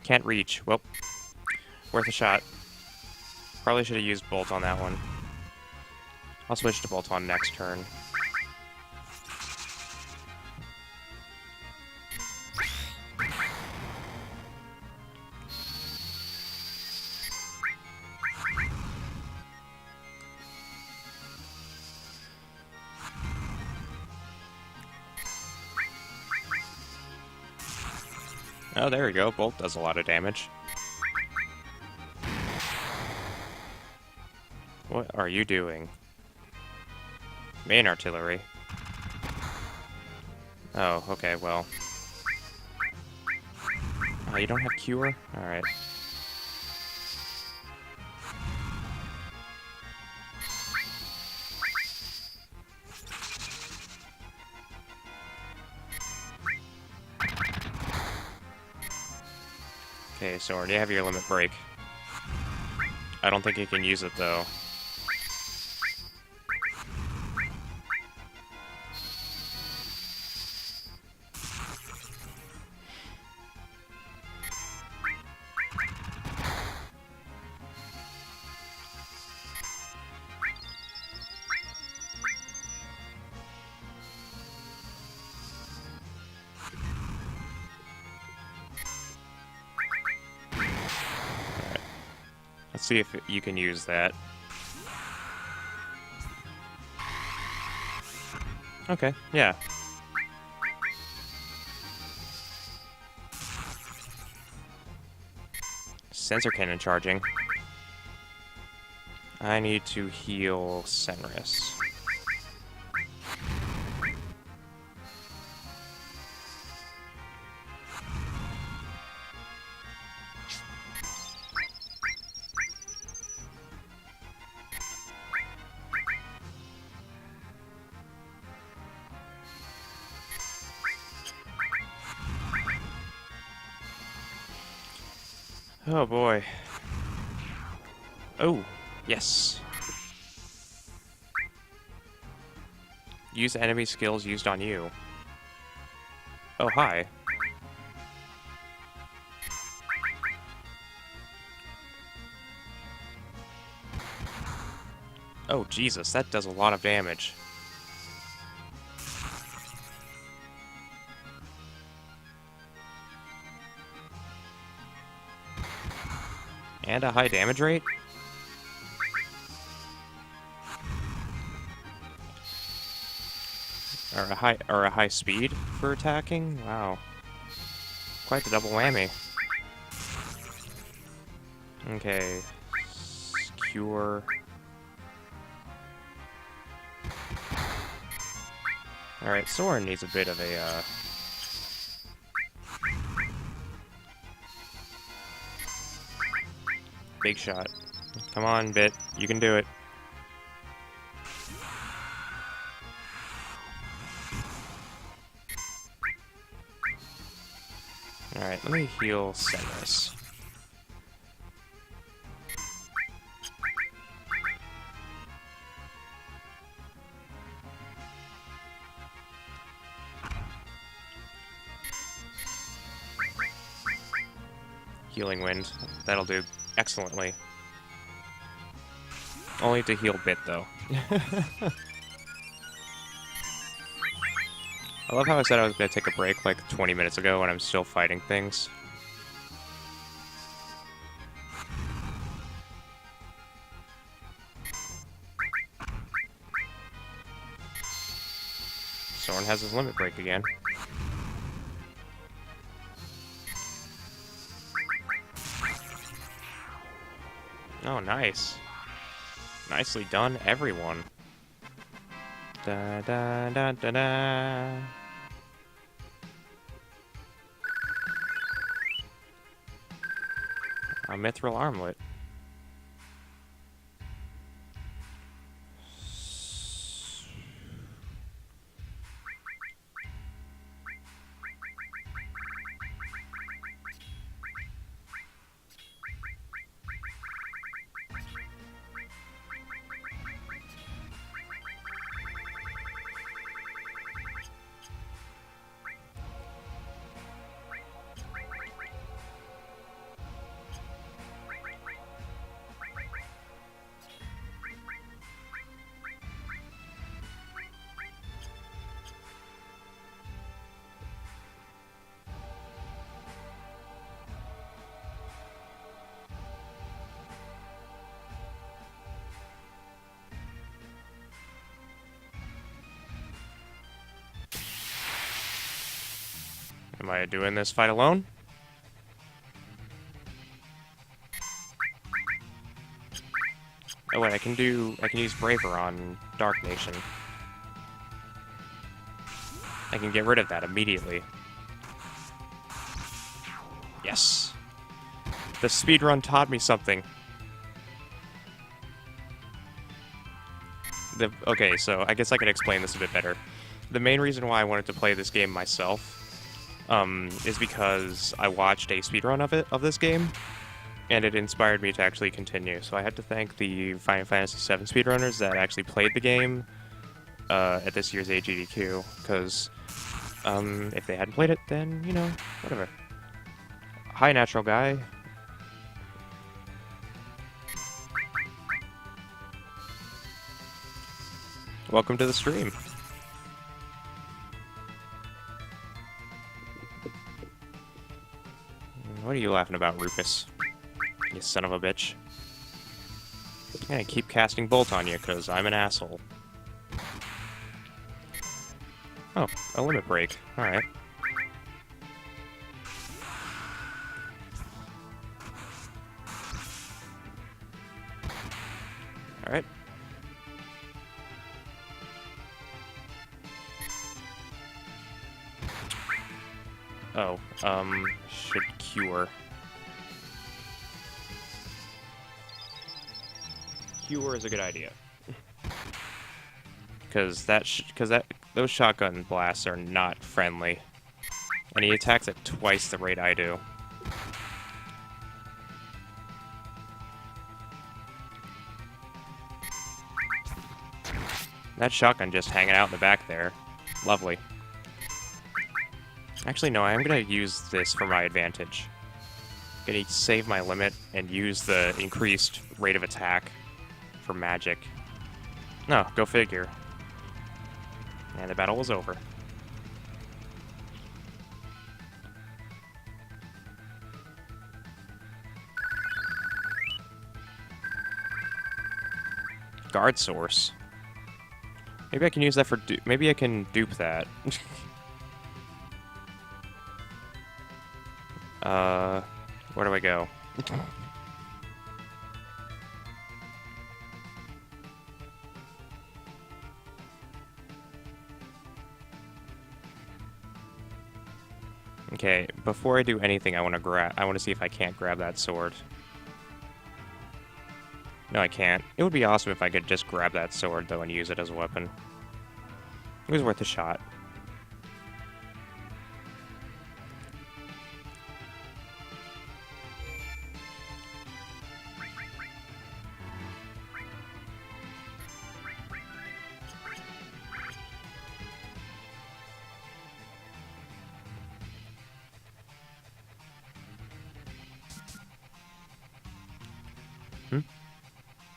Can't reach. Well, worth a shot. Probably should have used Bolt on that one. I'll switch to Bolt on next turn. Oh, there we go. Bolt does a lot of damage. What are you doing? Main artillery. Oh, okay, well. Oh, you don't have cure? Alright. Okay, so already have your limit break. I don't think you can use it, though. Let's see if you can use that. Okay, yeah. Sensor cannon charging. I need to heal Senris. Oh boy. Oh, yes. Use enemy skills used on you. Oh, hi. Oh, Jesus, that does a lot of damage. And a high damage rate? Or a high speed for attacking? Wow. Quite the double whammy. Okay. Cure. Alright, Soren needs a bit of a, big shot. Come on, Bit. You can do it. Alright, let me heal Senris. Healing Wind. That'll do excellently. Only to heal Bit, though. I love how I said I was going to take a break like 20 minutes ago when I'm still fighting things. Soren has his limit break again. Oh, nice. Nicely done, everyone. Da da da da da. A mithril armlet. Am I doing this fight alone? Oh wait, I can use Braver on Dark Nation. I can get rid of that immediately. Yes. The speedrun taught me something. Okay, so I guess I could explain this a bit better. The main reason why I wanted to play this game myself is because I watched a speedrun of this game, and it inspired me to actually continue. So I had to thank the Final Fantasy VII speedrunners that actually played the game at this year's AGDQ, because if they hadn't played it, then, you know, whatever. Hi, Natural Guy. Welcome to the stream. What are you laughing about, Rufus? You son of a bitch. I'm gonna keep casting Bolt on you, because I'm an asshole. Oh, a limit break. Alright. Alright. Oh, should cure. Cure is a good idea. Because those shotgun blasts are not friendly. And he attacks at twice the rate I do. That shotgun just hanging out in the back there. Lovely. Actually, no, I am going to use this for my advantage. I'm going to save my limit and use the increased rate of attack for magic. No, go figure. And the battle was over. Guard source. Maybe I can use that for maybe I can dupe that. Where do I go? Okay, before I do anything, I want to see if I can't grab that sword. No, I can't. It would be awesome if I could just grab that sword, though, and use it as a weapon. It was worth a shot.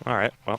Alright, well.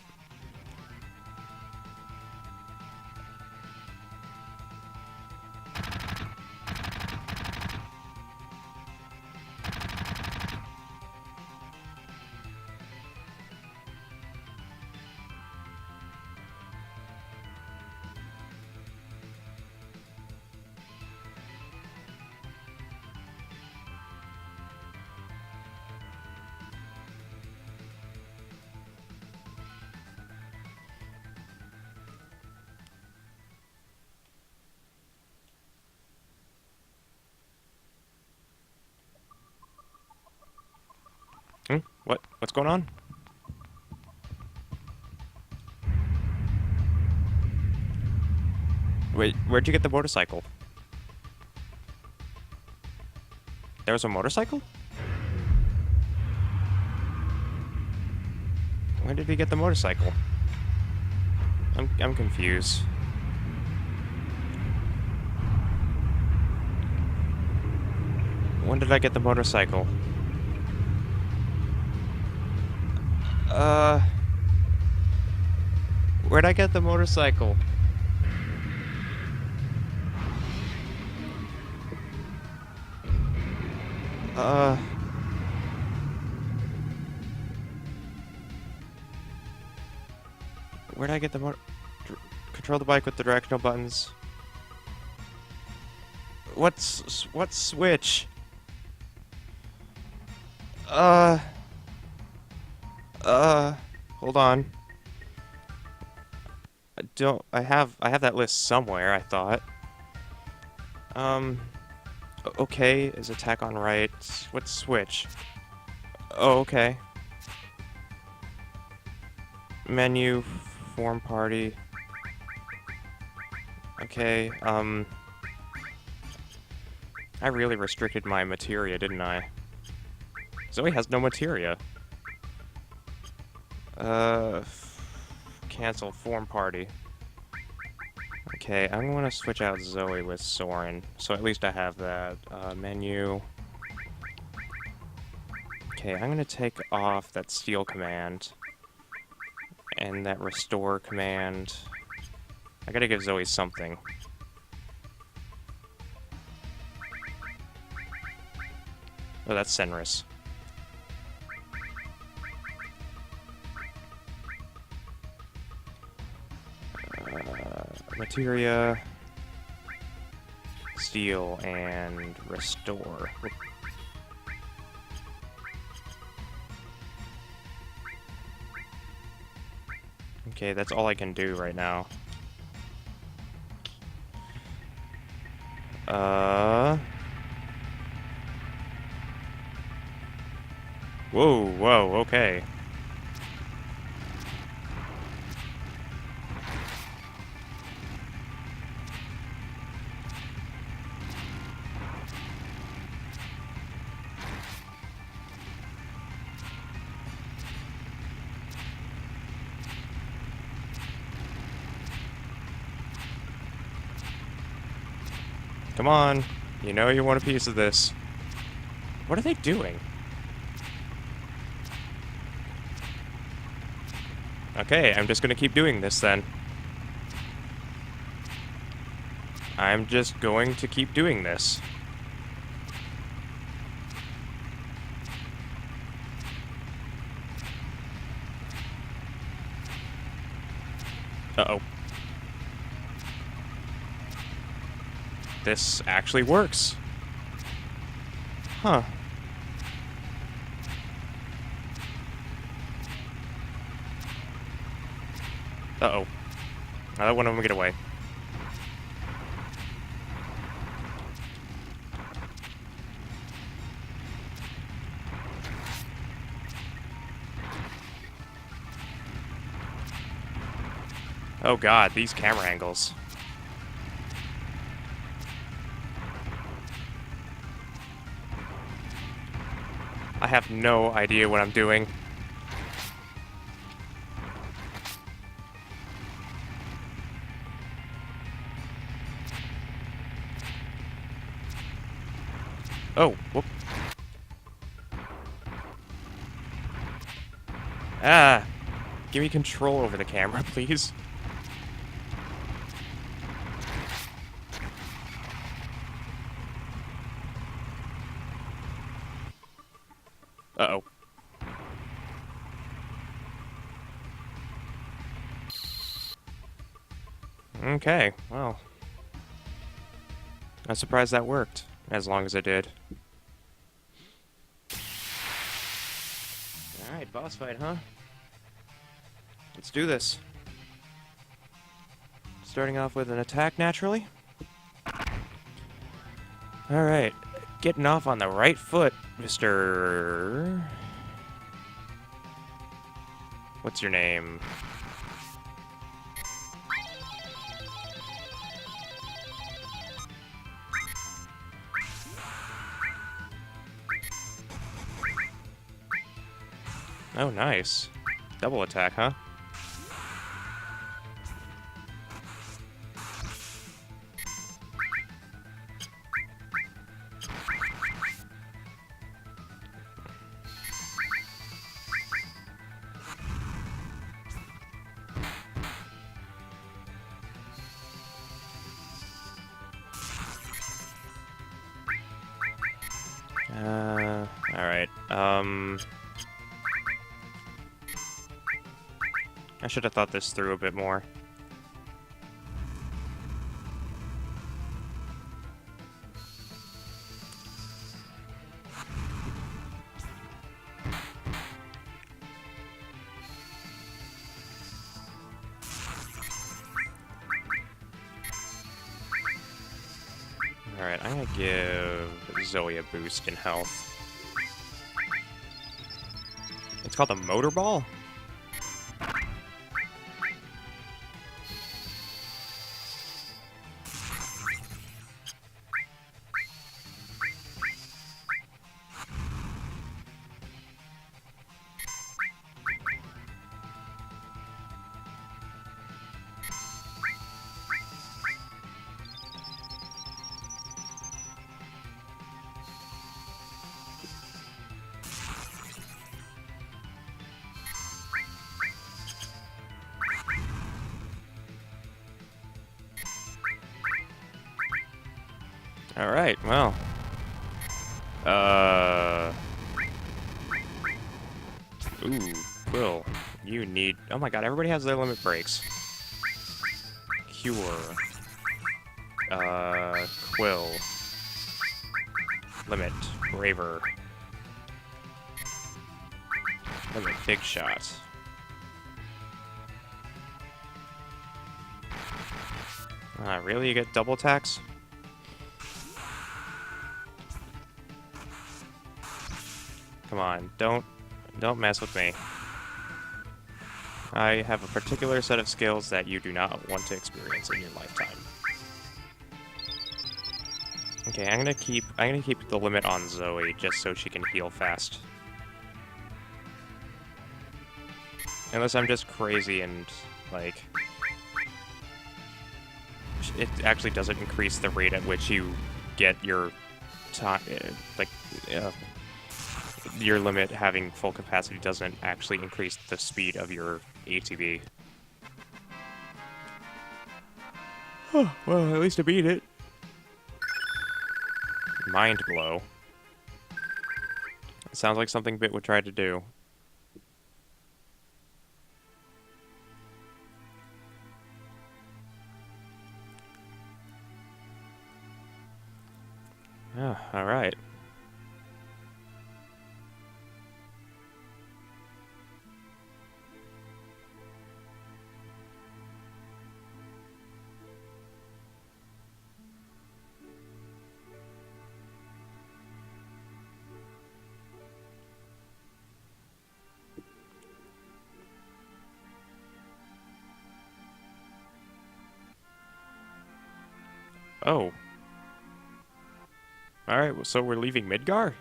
What's going on? Wait, where'd you get the motorcycle? There was a motorcycle? Where did he get the motorcycle? I'm confused. When did I get the motorcycle? Where'd I get the motorcycle? Where'd I get the motor? Control the bike with the directional buttons. What switch? Hold on. I have that list somewhere, I thought. Okay, is attack on right. What switch? Oh, okay. Menu, form party. Okay, I really restricted my materia, didn't I? Zoe has no materia. Cancel form party. Okay, I'm gonna switch out Zoe with Soren, so at least I have that. Menu. Okay, I'm gonna take off that steal command. And that restore command. I gotta give Zoe something. Oh, that's Senris. Materia, steal, and restore. Okay, that's all I can do right now. Whoa, okay. Come on. You know you want a piece of this. What are they doing? Okay, I'm just gonna keep doing this then. I'm just going to keep doing this. Uh-oh. This actually works. Huh. Uh-oh. I let one of them get away. Oh god, these camera angles. I have no idea what I'm doing. Oh, whoop. Ah! Give me control over the camera, please. Uh-oh. Okay, well. I'm surprised that worked, as long as it did. Alright, boss fight, huh? Let's do this. Starting off with an attack, naturally. Alright, getting off on the right foot, Mr. What's your name? Oh, nice. Double attack, huh? Alright, I should have thought this through a bit more. Alright, I'm gonna give Zoe a boost in health. It's called a motor ball? Alright, well. Ooh, Quill. You need... Oh my god, everybody has their limit breaks. Cure. Quill. Limit. Braver. Limit. Big Shot. Really? You get double attacks? Come on, don't mess with me. I have a particular set of skills that you do not want to experience in your lifetime. Okay, I'm gonna keep the limit on Zoe just so she can heal fast. Unless I'm just crazy and like it actually doesn't increase the rate at which you get your time, your limit having full capacity doesn't actually increase the speed of your ATB. Oh, well, at least I beat it. Mind Blow. It sounds like something Bit would try to do. Alright. Oh. Alright, so we're leaving Midgar?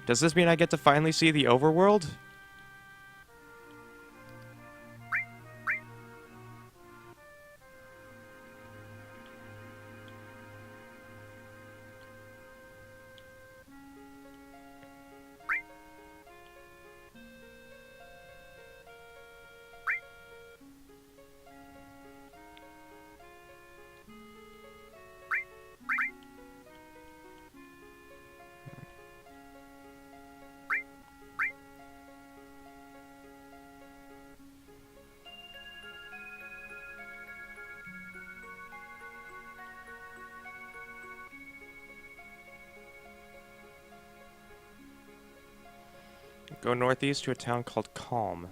Does this mean I get to finally see the overworld? Go northeast to a town called Calm.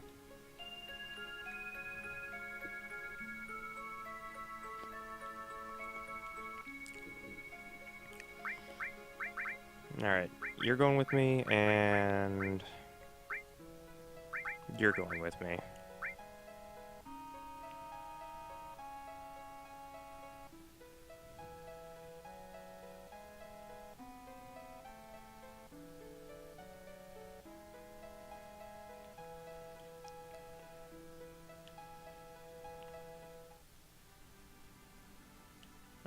Alright, you're going with me, and you're going with me.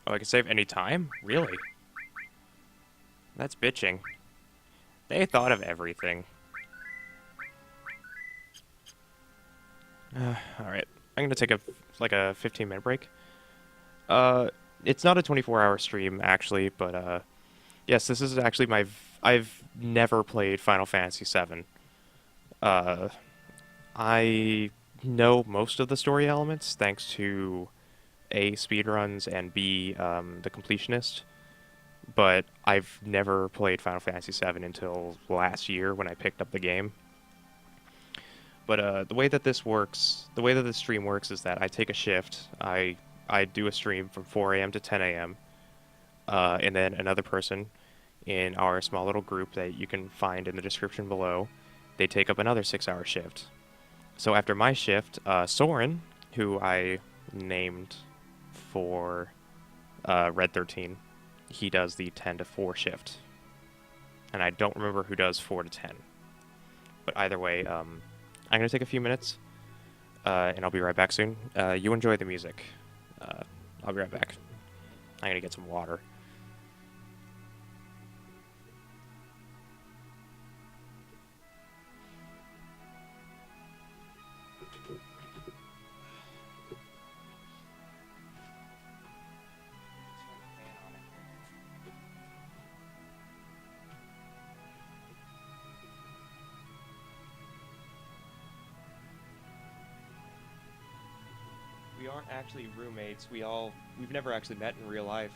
Oh, I can save any time? Really? That's bitching. They thought of everything. Alright. I'm gonna take a 15-minute break. It's not a 24-hour stream, actually, but, yes, this is actually I've never played Final Fantasy VII. I know most of the story elements, thanks to A, speedruns, and B, the completionist. But I've never played Final Fantasy VII until last year when I picked up the game. But the way that this stream works is that I take a shift. I do a stream from 4 a.m. to 10 a.m. and then another person in our small little group that you can find in the description below, they take up another 6-hour shift. So after my shift, Soren, who I named for Red 13, he does the 10 to 4 shift. And I don't remember who does 4 to 10. But either way, I'm going to take a few minutes, and I'll be right back soon. You enjoy the music. I'll be right back. I'm going to get some water. We aren't actually roommates. We've never actually met in real life.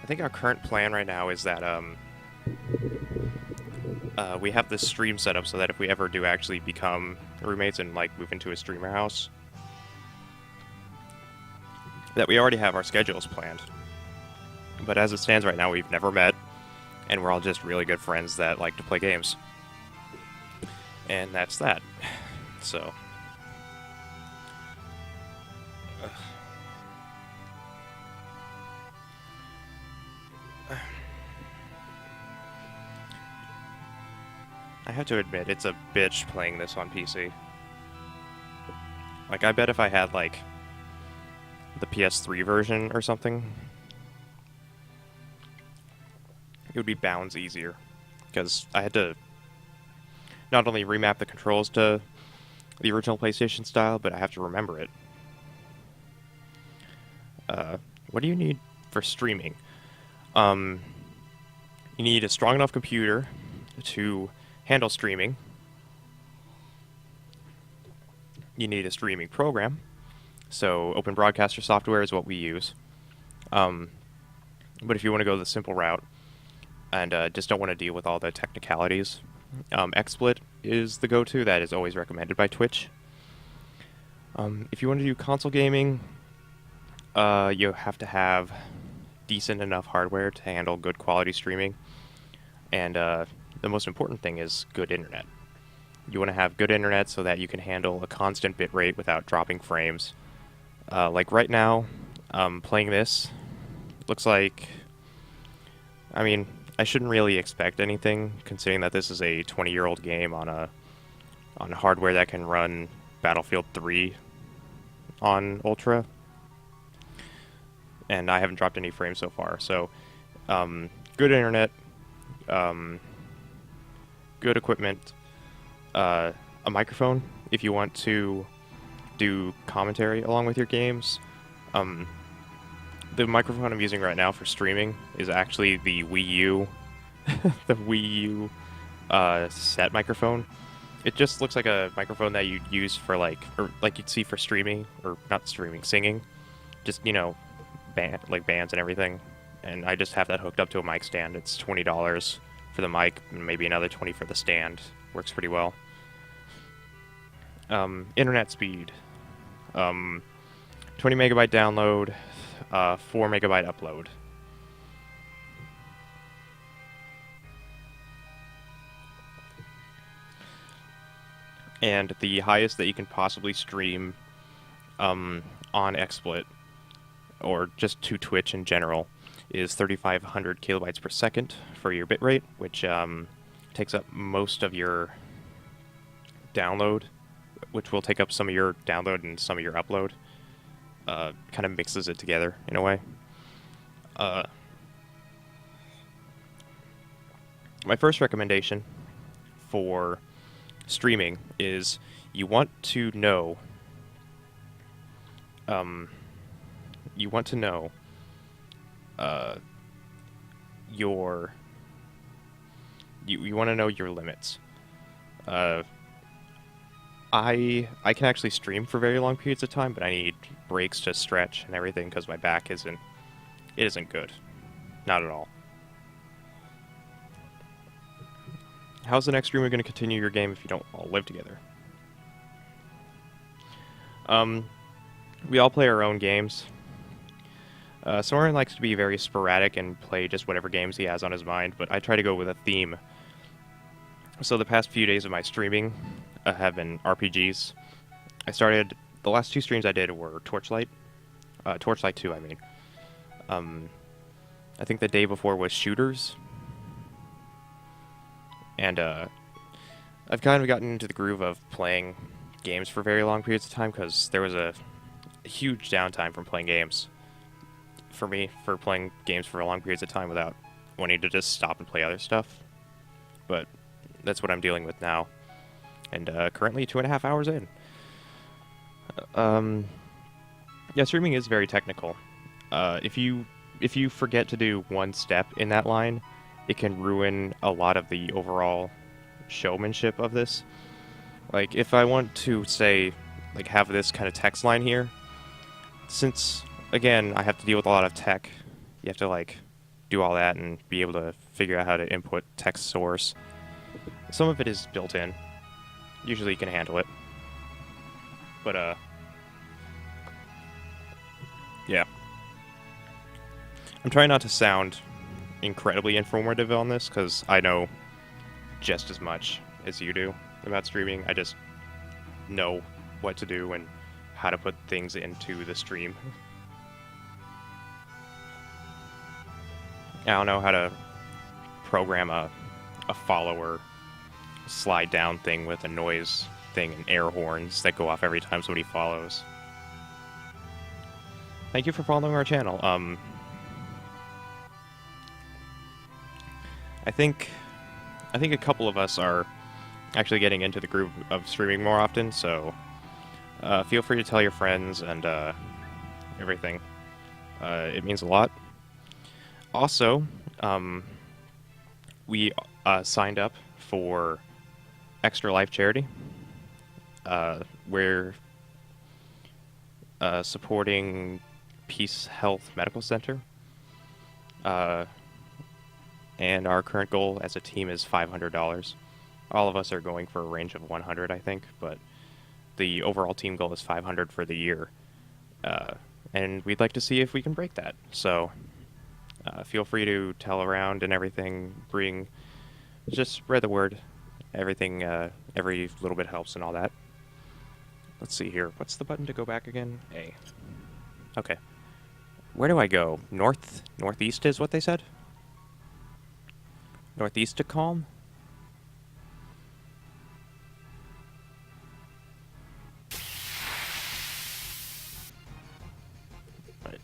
I think our current plan right now is that we have this stream set up so that if we ever do actually become roommates and like move into a streamer house, that we already have our schedules planned. But as it stands right now, we've never met, and we're all just really good friends that like to play games. And that's that. So... I have to admit, it's a bitch playing this on PC. Like, I bet if I had, like, the PS3 version or something, it would be bounds easier. Because I had to not only remap the controls to the original PlayStation style, but I have to remember it. What do you need for streaming? You need a strong enough computer to handle streaming. You need a streaming program. So Open Broadcaster software is what we use. But if you want to go the simple route and just don't want to deal with all the technicalities, XSplit is the go-to. That is always recommended by Twitch. If you want to do console gaming, you have to have decent enough hardware to handle good quality streaming. And the most important thing is good internet. You want to have good internet so that you can handle a constant bit rate without dropping frames. Like right now, playing this, looks like... I mean, I shouldn't really expect anything, considering that this is a 20-year-old game on hardware that can run Battlefield 3 on Ultra. And I haven't dropped any frames so far. So, good internet, good equipment, a microphone if you want to do commentary along with your games. The microphone I'm using right now for streaming is actually the Wii U, the Wii U set microphone. It just looks like a microphone that you'd use for like you'd see for streaming, or not streaming, singing. Just, you know, bands and everything. And I just have that hooked up to a mic stand. It's $20 for the mic, and maybe another $20 for the stand. Works pretty well. Internet speed. 20 megabyte download, 4 megabyte upload. And the highest that you can possibly stream on XSplit, or just to Twitch in general, is 3,500 kilobytes per second for your bitrate, which takes up most of your download, which will take up some of your download and some of your upload. Kind of mixes it together in a way. My first recommendation for streaming is you want to know you want to know your limits. I can actually stream for very long periods of time, but I need breaks to stretch and everything because my back isn't good. Not at all. How's the next streamer going to continue your game if you don't all live together? We all play our own games. Soren likes to be very sporadic and play just whatever games he has on his mind, but I try to go with a theme. So the past few days of my streaming have been RPGs. The last 2 streams I did were Torchlight. Torchlight 2, I mean. I think the day before was shooters. And I've kind of gotten into the groove of playing games for very long periods of time because there was a huge downtime from playing games for me, for playing games for long periods of time without wanting to just stop and play other stuff. But that's what I'm dealing with now. And currently 2.5 hours in. Yeah, streaming is very technical. If you forget to do one step in that line, it can ruin a lot of the overall showmanship of this. Like, if I want to, say, like, have this kind of text line here, since, again, I have to deal with a lot of tech, you have to, like, do all that and be able to figure out how to input text source. Some of it is built in. Usually you can handle it. But, yeah. I'm trying not to sound incredibly informative on this, because I know just as much as you do about streaming. I just know what to do and how to put things into the stream. I don't know how to program a follower slide down thing with a noise thing and air horns that go off every time somebody follows. Thank you for following our channel. I think a couple of us are actually getting into the groove of streaming more often, so feel free to tell your friends and everything. It means a lot. Also, we signed up for Extra Life Charity. We're supporting Peace Health Medical Center. And our current goal as a team is $500. All of us are going for a range of 100, I think, but the overall team goal is 500 for the year. And we'd like to see if we can break that. So feel free to tell around and everything. Just spread the word. Everything, every little bit helps and all that. Let's see here. What's the button to go back again? A. Okay. Where do I go? Northeast is what they said? Northeast to calm? Right.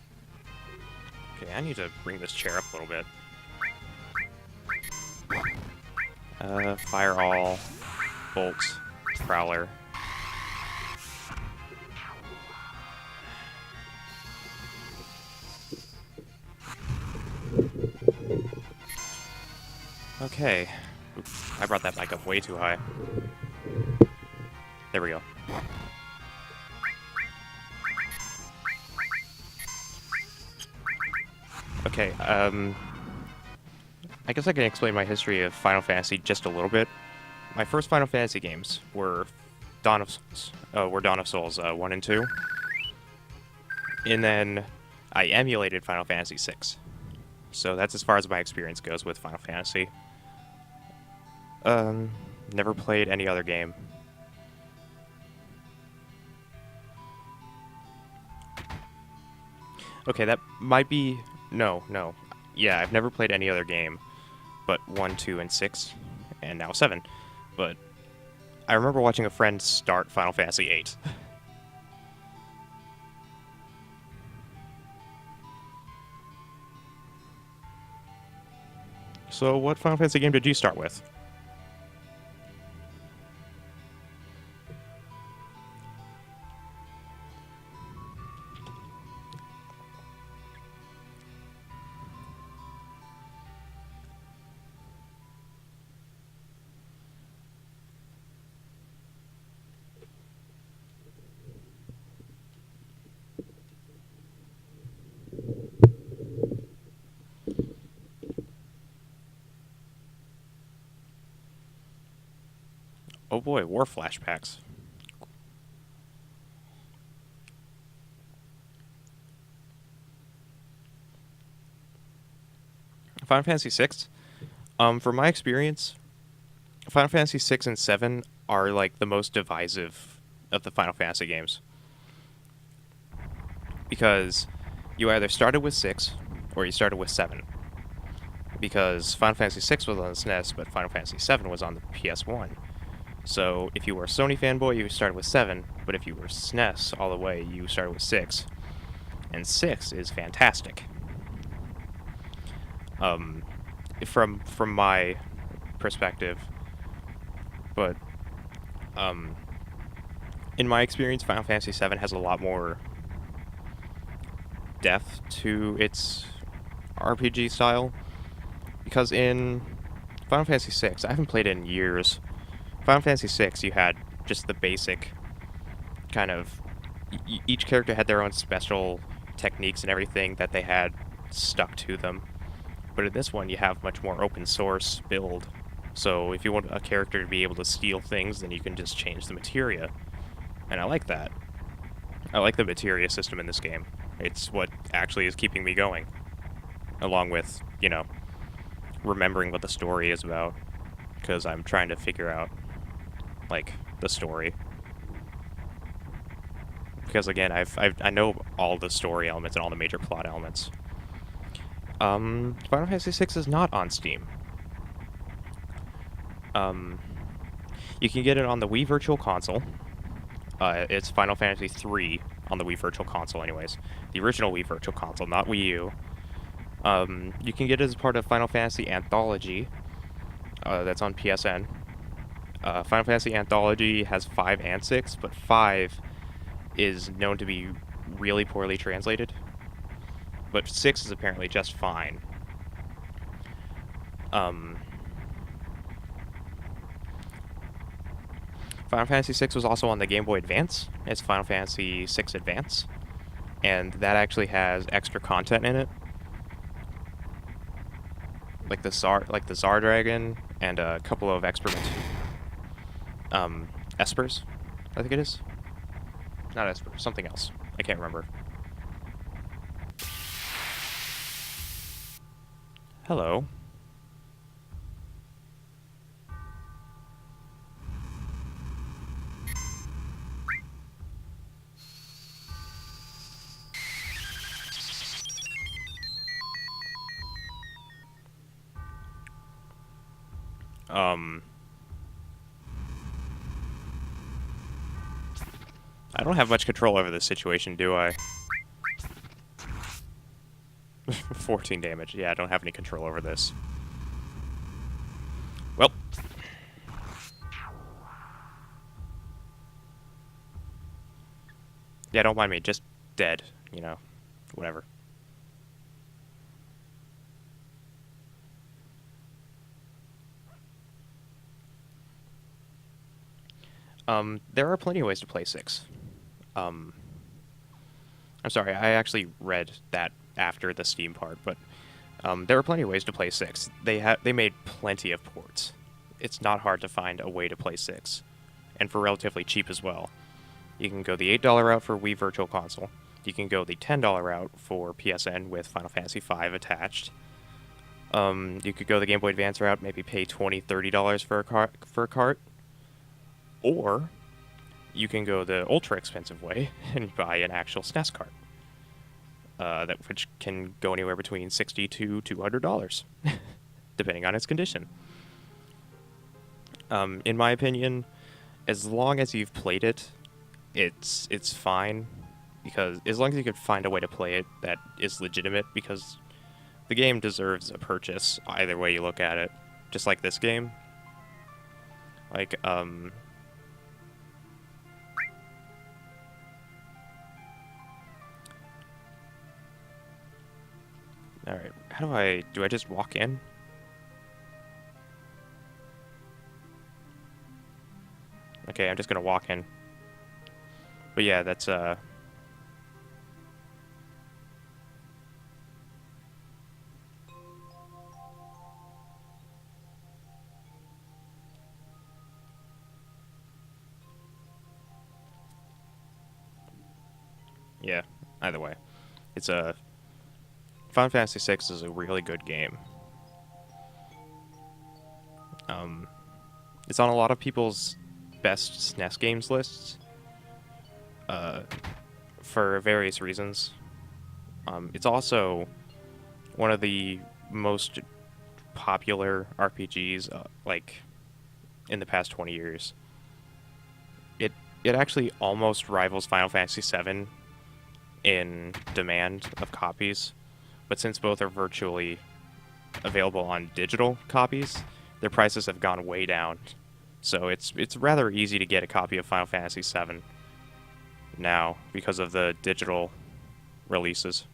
Okay, I need to bring this chair up a little bit. Fire all, bolts, prowler. Okay. Oops, I brought that mic up way too high. There we go. Okay, I guess I can explain my history of Final Fantasy just a little bit. My first Final Fantasy games were Dawn of Souls 1 and 2. And then I emulated Final Fantasy VI. So that's as far as my experience goes with Final Fantasy. Never played any other game. Okay, that might be... No. Yeah, I've never played any other game but 1, 2, and 6, and now 7. But I remember watching a friend start Final Fantasy VIII. So what Final Fantasy game did you start with? Oh boy, war flashbacks. Final Fantasy VI? From my experience, Final Fantasy VI and 7 are like the most divisive of the Final Fantasy games. Because you either started with 6 or you started with 7. Because Final Fantasy VI was on the SNES, but Final Fantasy VII was on the PS1. So if you were a Sony fanboy, you started with 7, but if you were SNES all the way, you started with 6. And 6 is fantastic. From my perspective, but in my experience, Final Fantasy VII has a lot more depth to its RPG style, because in Final Fantasy VI, I haven't played it in years. Final Fantasy VI, you had just the basic kind of... each character had their own special techniques and everything that they had stuck to them. But in this one, you have much more open source build. So if you want a character to be able to steal things, then you can just change the materia. And I like that. I like the materia system in this game. It's what actually is keeping me going. Along with, you know, remembering what the story is about. Because I'm trying to figure out, like, the story. Because again, I know all the story elements and all the major plot elements. Final Fantasy VI is not on Steam. You can get it on the Wii Virtual Console. It's Final Fantasy III on the Wii Virtual Console anyways. The original Wii Virtual Console, not Wii U. You can get it as part of Final Fantasy Anthology. That's on PSN. Final Fantasy Anthology has 5 and 6, but 5 is known to be really poorly translated. But 6 is apparently just fine. Final Fantasy VI was also on the Game Boy Advance. It's Final Fantasy VI Advance. And that actually has extra content in it. Like the Tsar Dragon and a couple of experiments. Espers, I think it is. Not Esper, something else. I can't remember. Hello. I don't have much control over this situation, do I? 14 damage. Yeah, I don't have any control over this. Well. Yeah, don't mind me. Just dead, you know. Whatever. There are plenty of ways to play 6. I'm sorry, I actually read that after the Steam part, but there are plenty of ways to play 6. They made plenty of ports. It's not hard to find a way to play 6, and for relatively cheap as well. You can go the $8 route for Wii Virtual Console. You can go the $10 route for PSN with Final Fantasy V attached. You could go the Game Boy Advance route, maybe pay $20, $30 for a cart. Or you can go the ultra expensive way and buy an actual SNES cart. Which can go anywhere between $60 to $200, depending on its condition. In my opinion, as long as you've played it, it's fine, because as long as you can find a way to play it that is legitimate, because the game deserves a purchase either way you look at it, just like this game. Like, alright, how do I just walk in? Okay, I'm just gonna walk in. But yeah, that's, yeah, either way. It's a... Final Fantasy VI is a really good game. It's on a lot of people's best SNES games lists, for various reasons. It's also one of the most popular RPGs, like, in the past 20 years. It actually almost rivals Final Fantasy VII in demand of copies, but since both are virtually available on digital copies, their prices have gone way down. So it's rather easy to get a copy of Final Fantasy VII now because of the digital releases.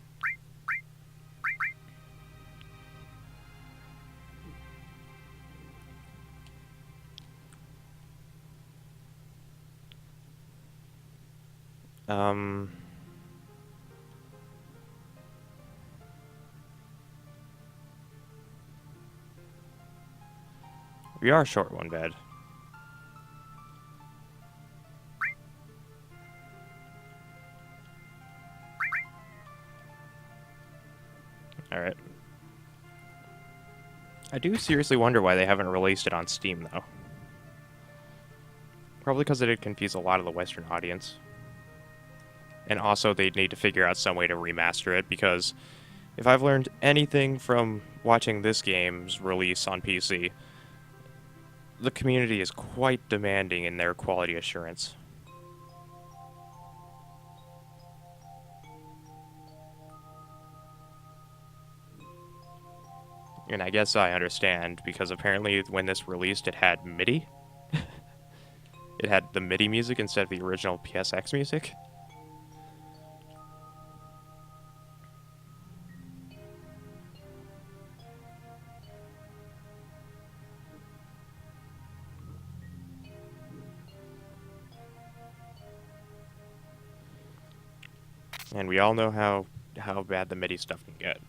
We are short one bed. Alright. I do seriously wonder why they haven't released it on Steam, though. Probably because it'd confuse a lot of the Western audience. And also, they'd need to figure out some way to remaster it, because if I've learned anything from watching this game's release on PC, the community is quite demanding in their quality assurance. And I guess I understand, because apparently when this released, it had MIDI. It had the MIDI music instead of the original PSX music. And we all know how bad the MIDI stuff can get.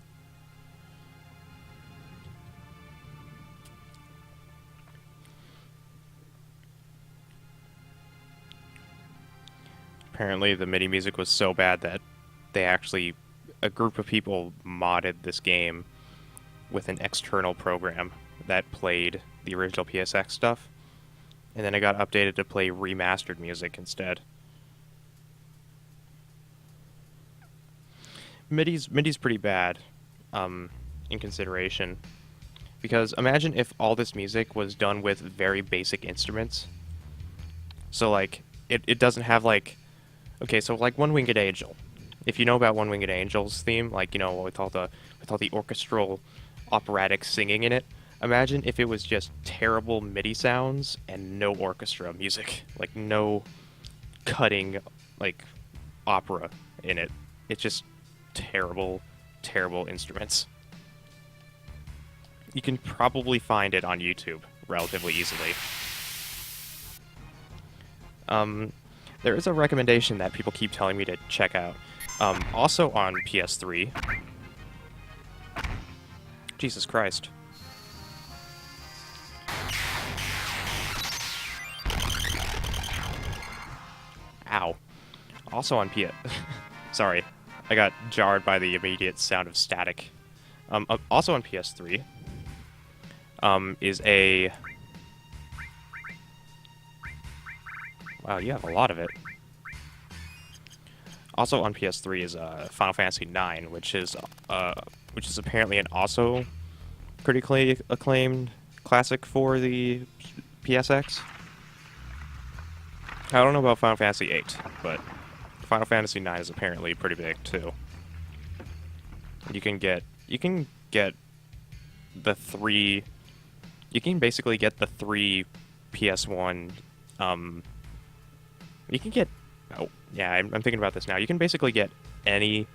Apparently the MIDI music was so bad that a group of people modded this game with an external program that played the original PSX stuff, and then it got updated to play remastered music instead. MIDI's pretty bad, in consideration, because imagine if all this music was done with very basic instruments. So, like, it doesn't have, like... Okay, so, like, One Winged Angel. If you know about One Winged Angel's theme, like, you know, with all the orchestral operatic singing in it, imagine if it was just terrible MIDI sounds and no orchestra music. Like, no cutting, like, opera in it. It's just terrible, terrible instruments. You can probably find it on YouTube relatively easily. There is a recommendation that people keep telling me to check out. Also on PS3. Jesus Christ. Ow. Also on PS... Sorry. I got jarred by the immediate sound of static. Also on PS3 is a... Wow, you have a lot of it. Also on PS3 is Final Fantasy IX, which is apparently an also critically acclaimed classic for the PSX. I don't know about Final Fantasy VIII, but Final Fantasy IX is apparently pretty big too. You can get the three. You can basically get the three PS1. You can get. Oh yeah, I'm thinking about this now. You can basically get any.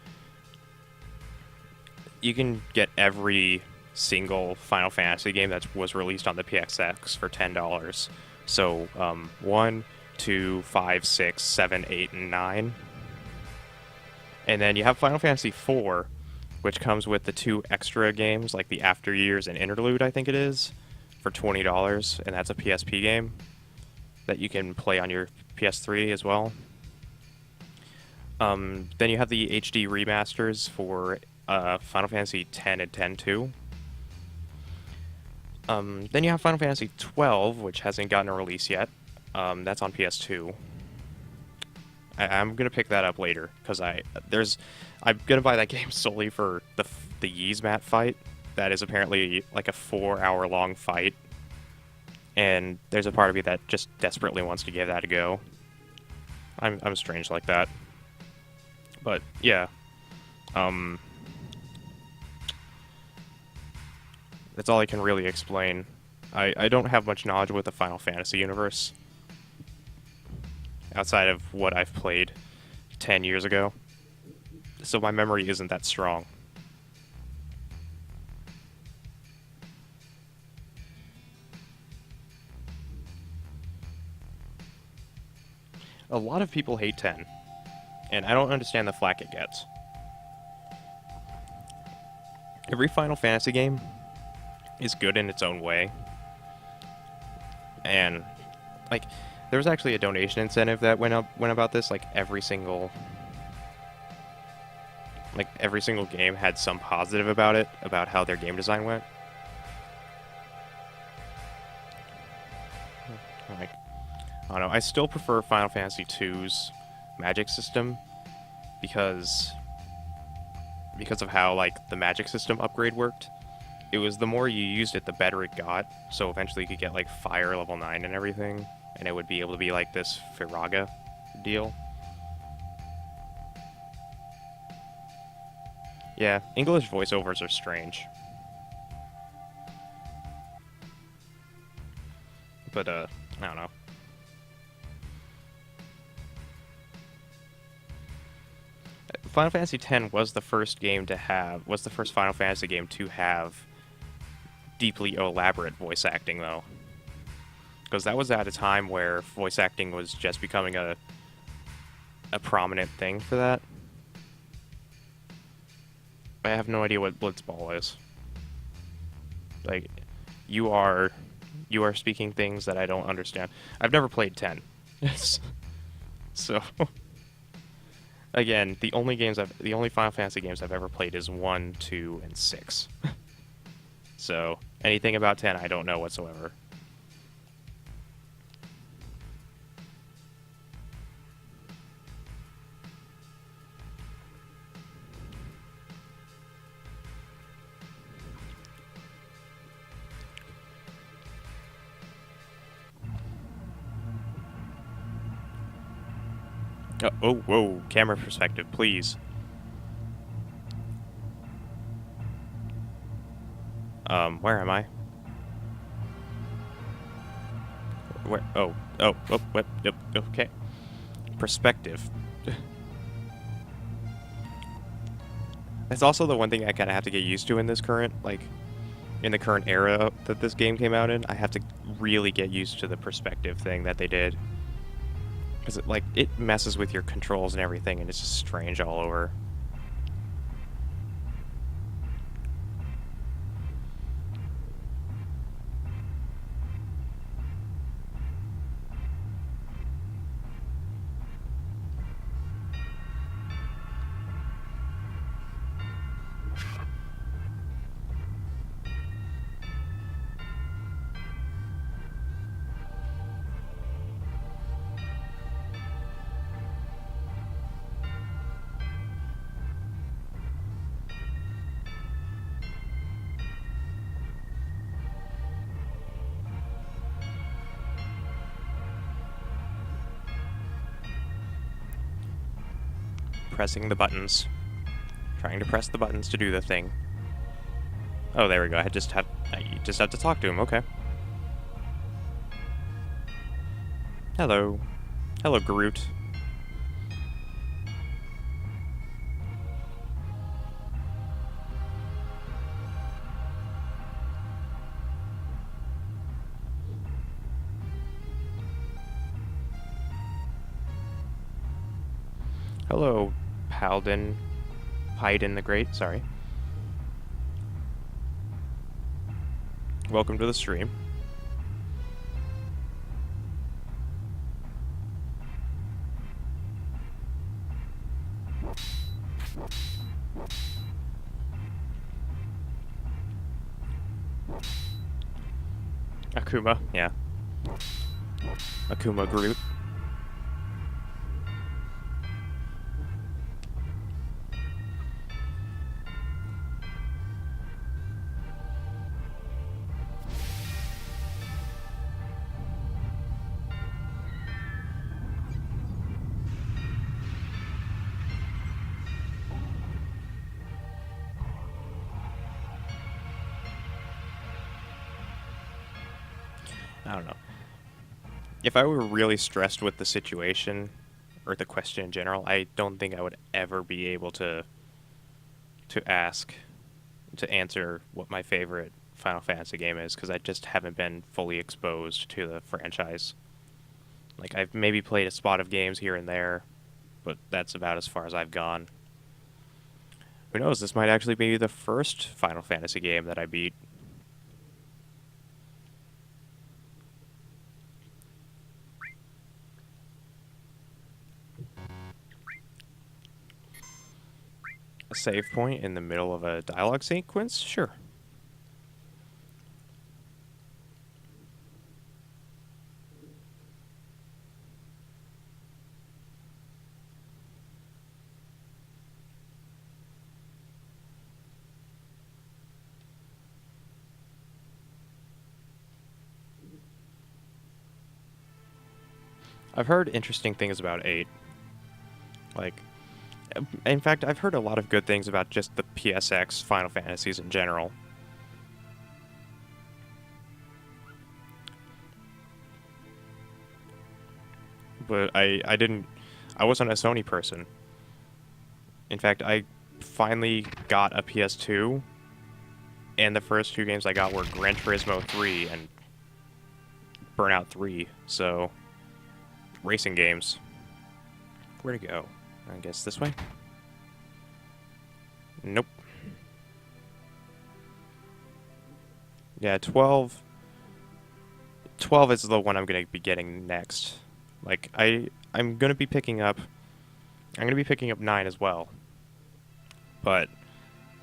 You can get every single Final Fantasy game that was released on the PSX for $10. So 1, 2, 5, 6, 7, 8, and 9. And then you have Final Fantasy IV, which comes with the 2 extra games, like the After Years and Interlude, I think it is, for $20, and that's a PSP game that you can play on your PS3 as well. Then you have the HD remasters for Final Fantasy X and X-2. Then you have Final Fantasy XII, which hasn't gotten a release yet. That's on PS2. I'm gonna pick that up later because I'm gonna buy that game solely for the Yzmat fight. That is apparently like a 4-hour long fight, and there's a part of me that just desperately wants to give that a go. I'm strange like that, but yeah. That's all I can really explain. I don't have much knowledge with the Final Fantasy universe outside of what I've played 10 years ago, so my memory isn't that strong. A lot of people hate 10, and I don't understand the flack it gets. Every Final Fantasy game is good in its own way, and like there was actually a donation incentive that went about this. Like every single game had some positive about it, about how their game design went. Like, I don't know, I still prefer Final Fantasy II's magic system because of how like the magic system upgrade worked. It was the more you used it, the better it got. So eventually you could get like Fire level 9 and everything, and it would be able to be like this Firaga deal. Yeah, English voiceovers are strange. But I don't know. Final Fantasy X was the first Final Fantasy game to have deeply elaborate voice acting, though, because that was at a time where voice acting was just becoming a prominent thing for that. I have no idea what Blitzball is. Like, you are speaking things that I don't understand. I've never played 10, so again, the only Final Fantasy games I've ever played is 1, 2, and 6. So anything about 10, I don't know whatsoever. Oh, whoa, camera perspective, please. Where am I? Where? Oh, what? Yep, okay. Perspective. That's also the one thing I kind of have to get used to in this current, in the current era that this game came out in. I have to really get used to the perspective thing that they did. Because it messes with your controls and everything, and it's just strange all over. pressing the buttons. Trying to press the buttons to do the thing. Oh, there we go. I just have to talk to him. Okay. Hello. Hello, Groot. Hello, Paladin. Haydn the Great, sorry. Welcome to the stream. Akuma, yeah. Akuma Groot. I don't know. If I were really stressed with the situation, or the question in general, I don't think I would ever be able to answer what my favorite Final Fantasy game is, because I just haven't been fully exposed to the franchise. Like, I've maybe played a spot of games here and there, but that's about as far as I've gone. Who knows, this might actually be the first Final Fantasy game that I beat. A save point in the middle of a dialogue sequence? Sure. I've heard interesting things about 8. Like, in fact, I've heard a lot of good things about just the PSX Final Fantasies in general. But I wasn't a Sony person. In fact, I finally got a PS2, and the first 2 games I got were Gran Turismo 3 and Burnout 3, so racing games. Where'd it go? I guess this way? Nope. Yeah, 12 is the one I'm going to be getting next. Like, I'm going to be picking up 9 as well. But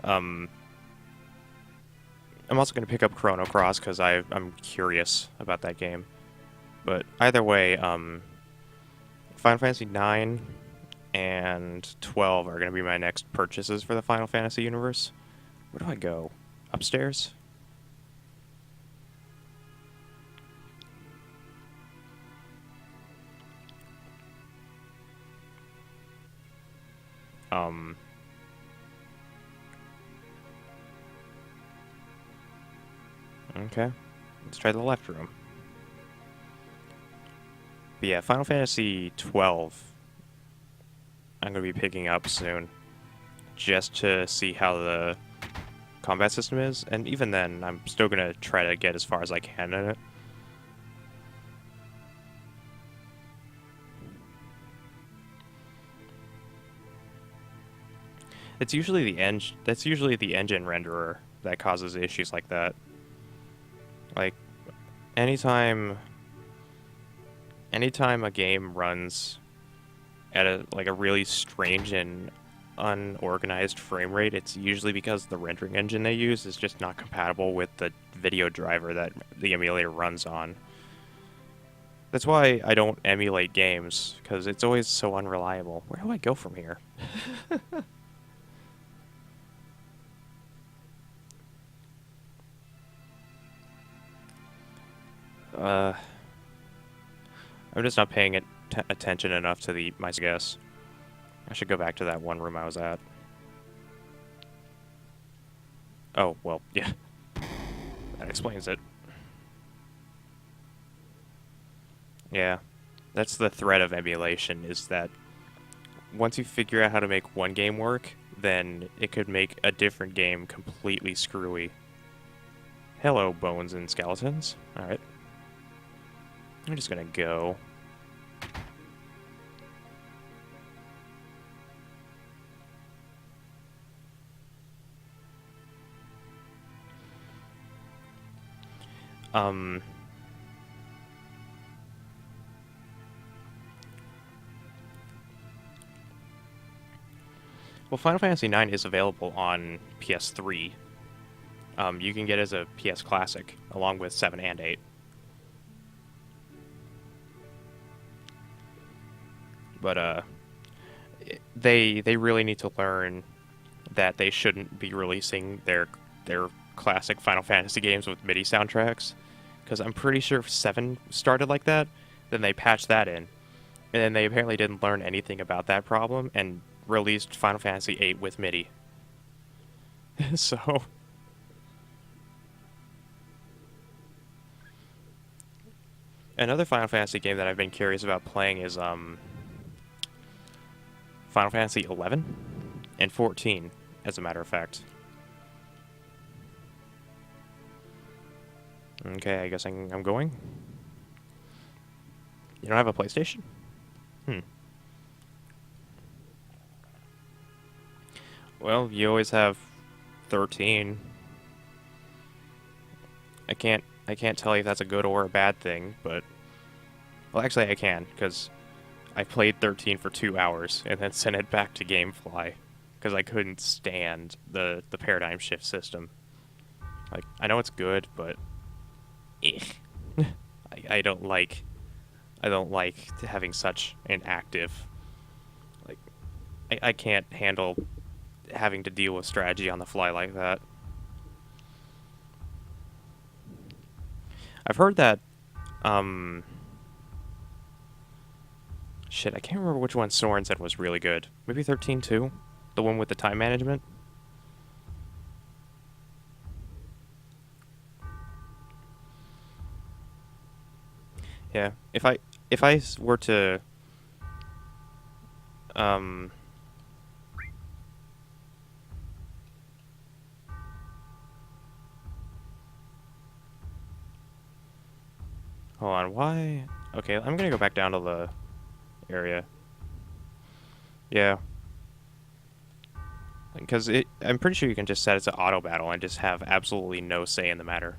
I'm also going to pick up Chrono Cross because I'm curious about that game. But either way, Final Fantasy 9 and 12 are going to be my next purchases for the Final Fantasy universe. Where do I go? Upstairs? Okay. Let's try the left room. But yeah, Final Fantasy 12 I'm going to be picking up soon, just to see how the combat system is, and even then, I'm still going to try to get as far as I can in it. It's usually the engine renderer that causes issues like that. Like, anytime a game runs at a really strange and unorganized frame rate, it's usually because the rendering engine they use is just not compatible with the video driver that the emulator runs on. That's why I don't emulate games, because it's always so unreliable. Where do I go from here? I'm just not paying attention enough to my guess. I should go back to that one room I was at. Oh, well, yeah. That explains it. Yeah. That's the threat of emulation, is that once you figure out how to make one game work, then it could make a different game completely screwy. Hello, bones and skeletons. Alright. I'm just gonna go. Well, Final Fantasy IX is available on PS3. You can get it as a PS Classic, along with 7 and 8. But, they really need to learn that they shouldn't be releasing their classic Final Fantasy games with MIDI soundtracks, because I'm pretty sure if 7 started like that, then they patched that in, and then they apparently didn't learn anything about that problem and released Final Fantasy 8 with MIDI. So another Final Fantasy game that I've been curious about playing is Final Fantasy 11 and 14, as a matter of fact. Okay, I guess I'm going. You don't have a PlayStation? Well, you always have 13. I can't tell you if that's a good or a bad thing, but well, actually I can, because I played 13 for 2 hours and then sent it back to GameFly because I couldn't stand the paradigm shift system. Like, I know it's good, but I don't like having such an active, like, I can't handle having to deal with strategy on the fly like that. I've heard that, shit, I can't remember which one Soren said was really good. Maybe 13 too? The one with the time management? Yeah, if I were to, hold on, why? Okay, I'm gonna go back down to the area. Yeah. Because I'm pretty sure you can just set it to auto battle and just have absolutely no say in the matter.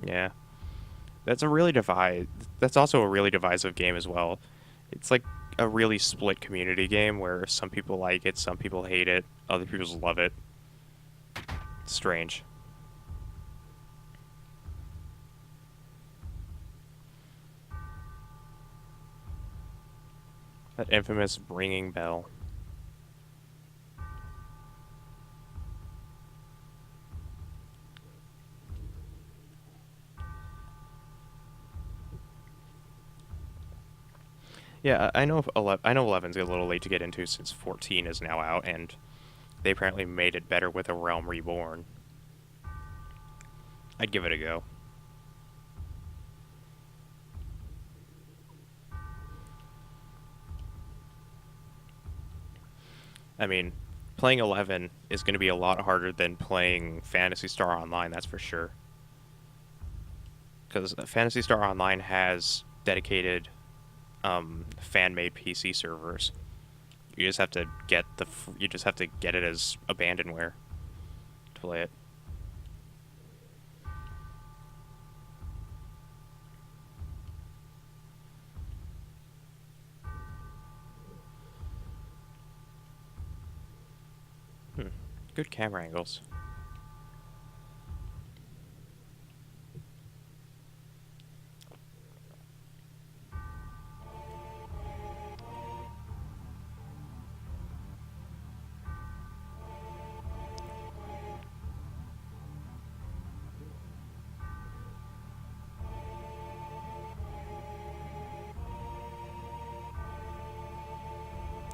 Yeah. That's also a really divisive game as well. It's like a really split community game where some people like it, some people hate it, other people love it. It's strange. That infamous ringing bell. Yeah, I know. I know 11's a little late to get into since 14 is now out, and they apparently made it better with A Realm Reborn. I'd give it a go. I mean, playing 11 is going to be a lot harder than playing Phantasy Star Online, that's for sure. Because Phantasy Star Online has dedicated fan-made PC servers. You just have to get it as abandonware to play it. Good camera angles.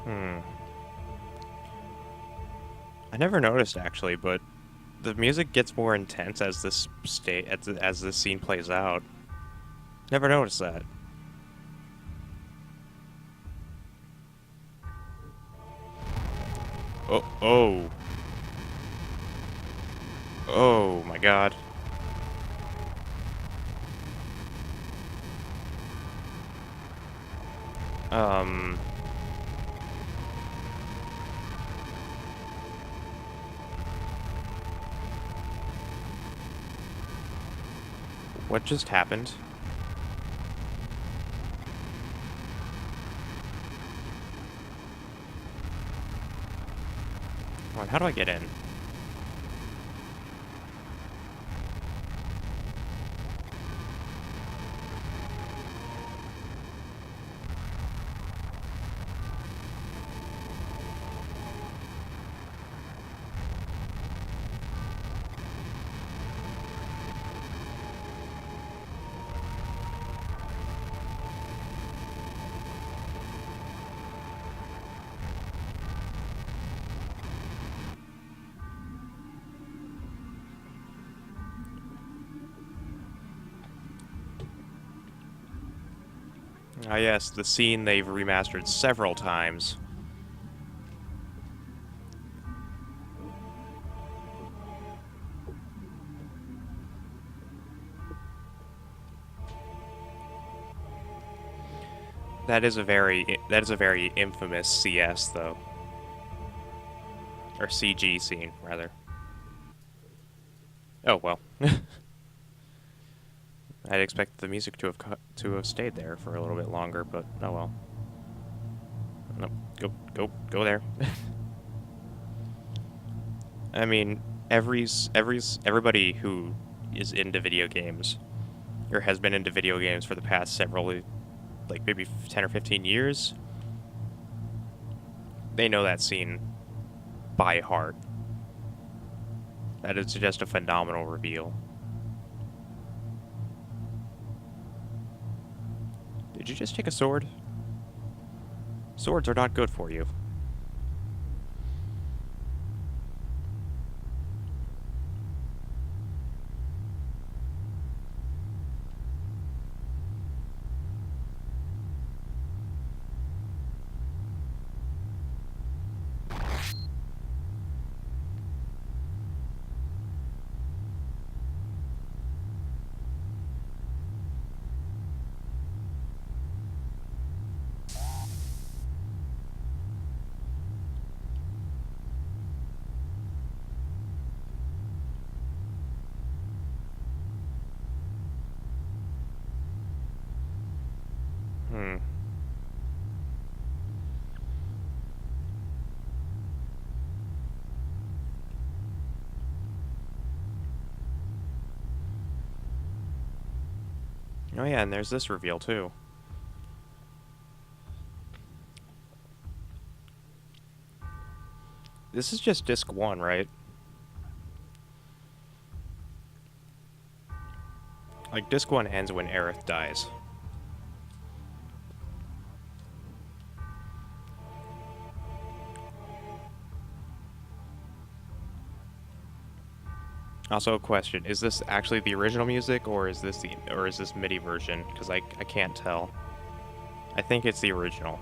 Hmm. I never noticed actually, but the music gets more intense as as this scene plays out. Never noticed that. Oh, oh. Oh my god. Um... What just happened? Come on, how do I get in? Ah yes, the scene they've remastered several times. That is a very infamous CS though. Or CG scene, rather. Oh well. I'd expect the music to have stayed there for a little bit longer, but oh well. No, go there. I mean, everybody who is into video games or has been into video games for the past several, like maybe 10 or 15 years, they know that scene by heart. That is just a phenomenal reveal. Did you just take a sword? Swords are not good for you. Hmm. Oh yeah, and there's this reveal too. This is just disc 1, right? Like, disc 1 ends when Aerith dies. Also, a question: is this actually the original music, or is this MIDI version? Because I can't tell. I think it's the original.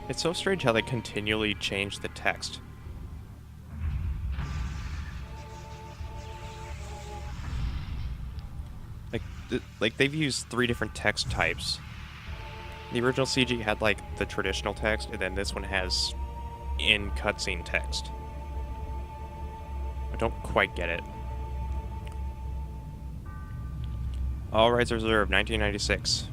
It's so strange how they continually change the text. Like they've used 3 different text types. The original CG had like the traditional text, and then this one has in cutscene text. I don't quite get it. All rights reserved, 1996.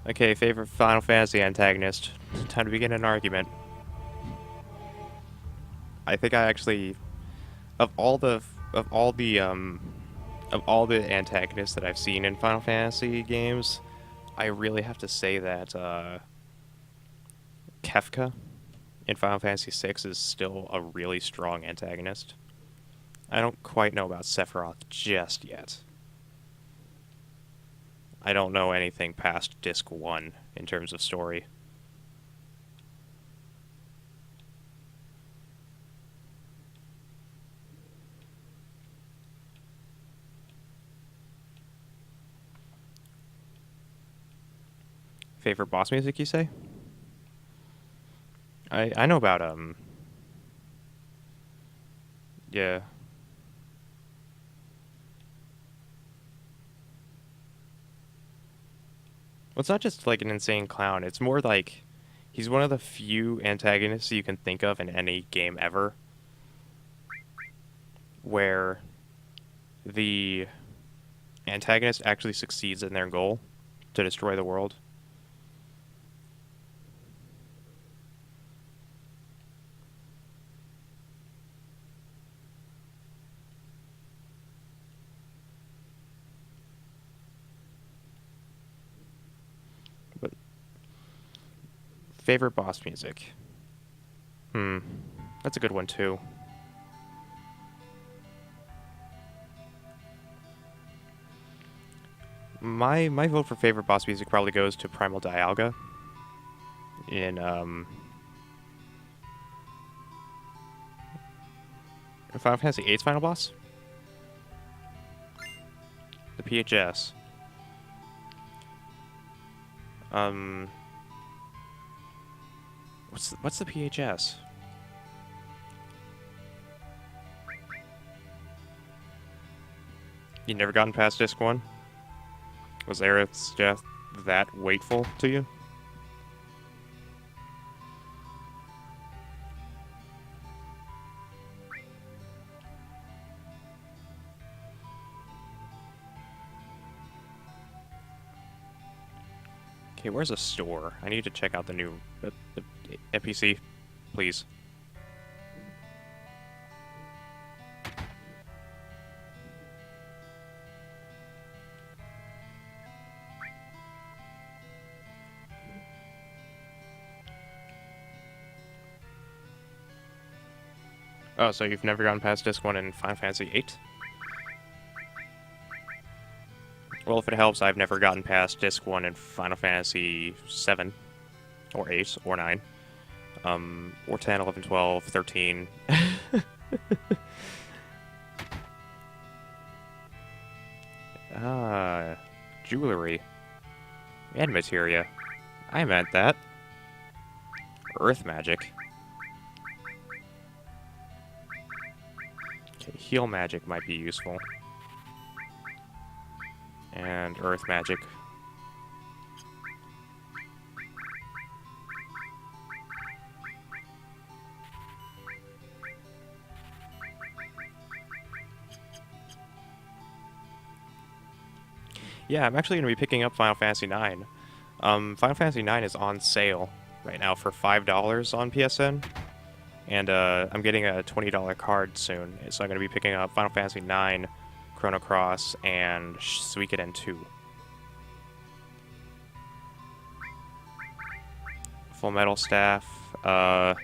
Okay, favorite Final Fantasy antagonist. Time to begin an argument. I think I actually, of all the of all the um of all the antagonists that I've seen in Final Fantasy games, I really have to say that Kefka in Final Fantasy VI is still a really strong antagonist. I don't quite know about Sephiroth just yet. I don't know anything past Disc 1 in terms of story. Favorite boss music, you say? I know about yeah. Well, it's not just like an insane clown. It's more like he's one of the few antagonists you can think of in any game ever where the antagonist actually succeeds in their goal to destroy the world. But favorite boss music? That's a good one too. My vote for favorite boss music probably goes to Primal Dialga in Final Fantasy VIII's final boss, the PHS. Um, what's the PHS? You never gotten past disc 1? Was Aerith's death that waitful to you? Okay, where's a store? I need to check out the new the NPC, please. Oh, so you've never gotten past disc 1 in Final Fantasy VIII? Well, if it helps, I've never gotten past disc 1 in Final Fantasy 7, or 8, or 9, or 10, 11, 12, 13. Ah, jewelry. And materia. I meant that. Earth magic. Okay, heal magic might be useful. And earth magic. Yeah, I'm actually going to be picking up Final Fantasy IX. Final Fantasy IX is on sale right now for $5 on PSN. And I'm getting a $20 card soon. So I'm going to be picking up Final Fantasy IX, Chrono Cross, and Suikoden 2. Full Metal Staff. I'll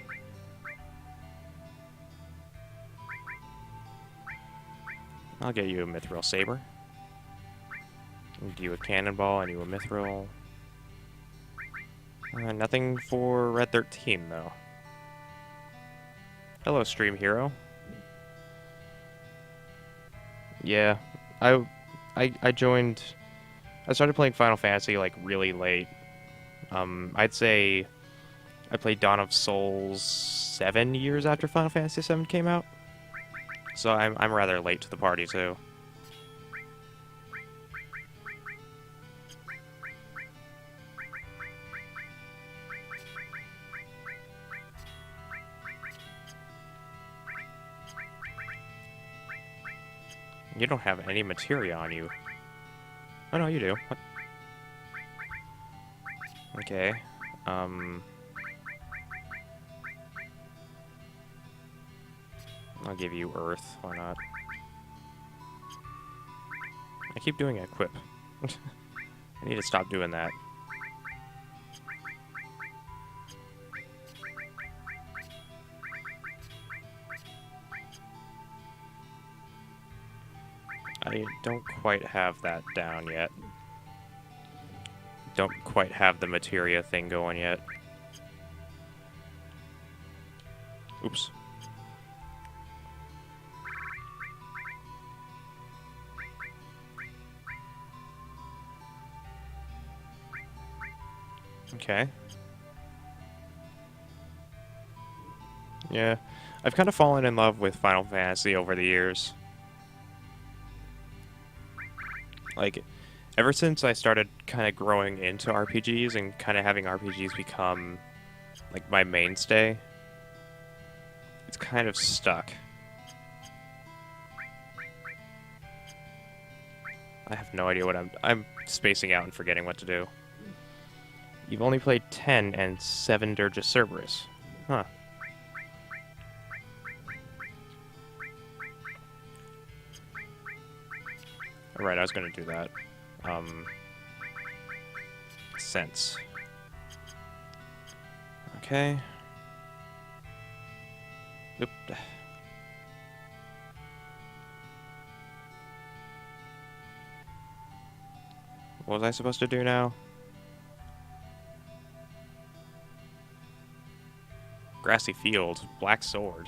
get you a Mithril Saber. You a Cannonball and you a Mithril. Nothing for Red 13, though. Hello, Stream Hero. Yeah, I joined. I started playing Final Fantasy like really late. I'd say I played Dawn of Souls 7 years after Final Fantasy 7 came out. So I'm rather late to the party too. You don't have any materia on you. Oh no, you do. What? Okay. I'll give you Earth. Why not? I keep doing equip. I need to stop doing that. I don't quite have that down yet. Don't quite have the materia thing going yet. Oops. Okay. Yeah, I've kind of fallen in love with Final Fantasy over the years. Like, ever since I started kind of growing into RPGs and kind of having RPGs become, like, my mainstay, it's kind of stuck. I have no idea what I'm spacing out and forgetting what to do. You've only played 10 and 7 Dirge Cerberus. Huh. Right, I was gonna do that. Sense. Okay. Oop. What was I supposed to do now? Grassy field, black sword.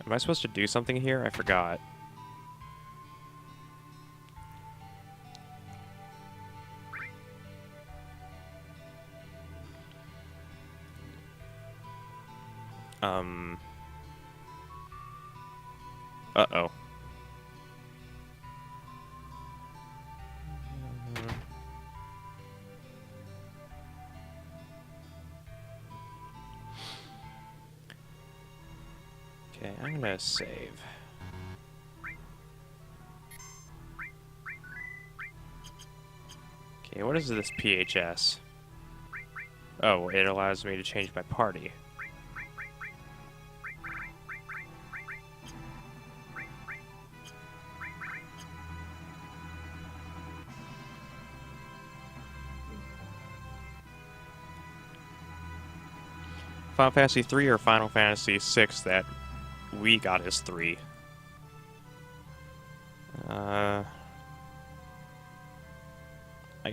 Am I supposed to do something here? I forgot. Uh-oh. Okay, I'm gonna save. Okay, what is this PHS? Oh, it allows me to change my party. Final Fantasy 3 or Final Fantasy 6 that we got as 3? I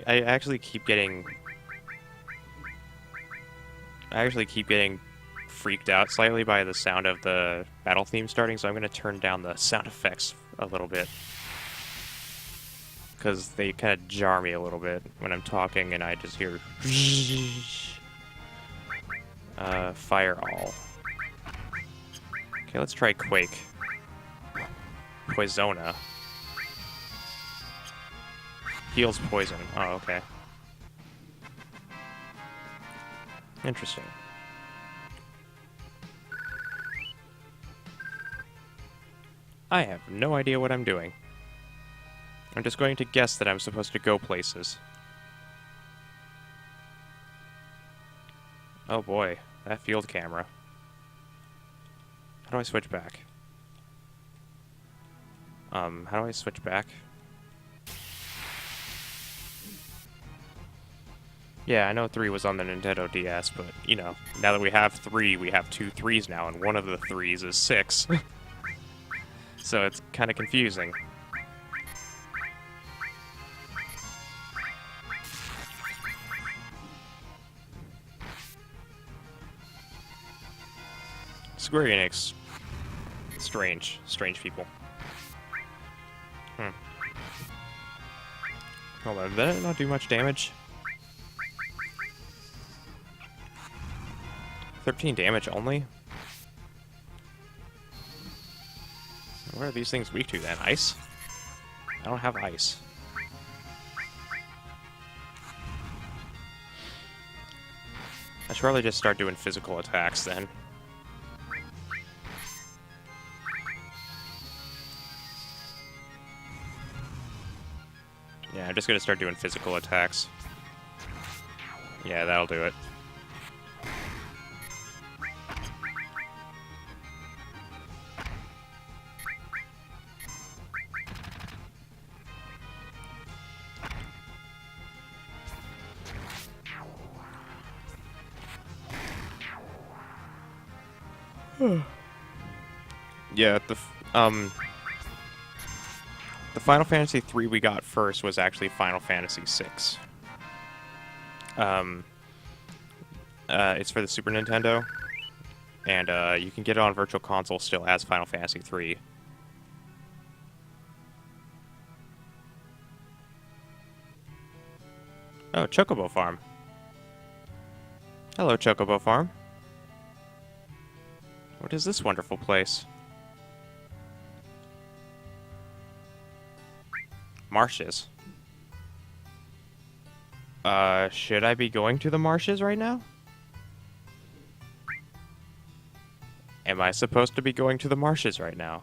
actually keep getting... I actually keep getting freaked out slightly by the sound of the battle theme starting, so I'm going to turn down the sound effects a little bit. Because they kind of jar me a little bit when I'm talking and I just hear... Fire all. Okay, let's try Quake. Poisona. Heals poison. Oh, okay. Interesting. I have no idea what I'm doing. I'm just going to guess that I'm supposed to go places. Oh boy, that field camera. How do I switch back? How do I switch back? Yeah, I know 3 was on the Nintendo DS, but, you know, now that we have 3, we have 2 3s now, and one of the 3s is 6. So it's kind of confusing. Square Enix. Strange. Strange people. Hold on, did that not do much damage? 13 damage only? What are these things weak to then? Ice? I don't have ice. I should probably just start doing physical attacks then. Yeah, I'm just gonna start doing physical attacks. Yeah, that'll do it. Yeah, the Final Fantasy 3 we got first was actually Final Fantasy 6. It's for the Super Nintendo, and you can get it on Virtual Console still as Final Fantasy 3. Oh, Chocobo Farm. Hello, Chocobo Farm. What is this wonderful place? Marshes. Should I be going to the marshes right now? Am I supposed to be going to the marshes right now?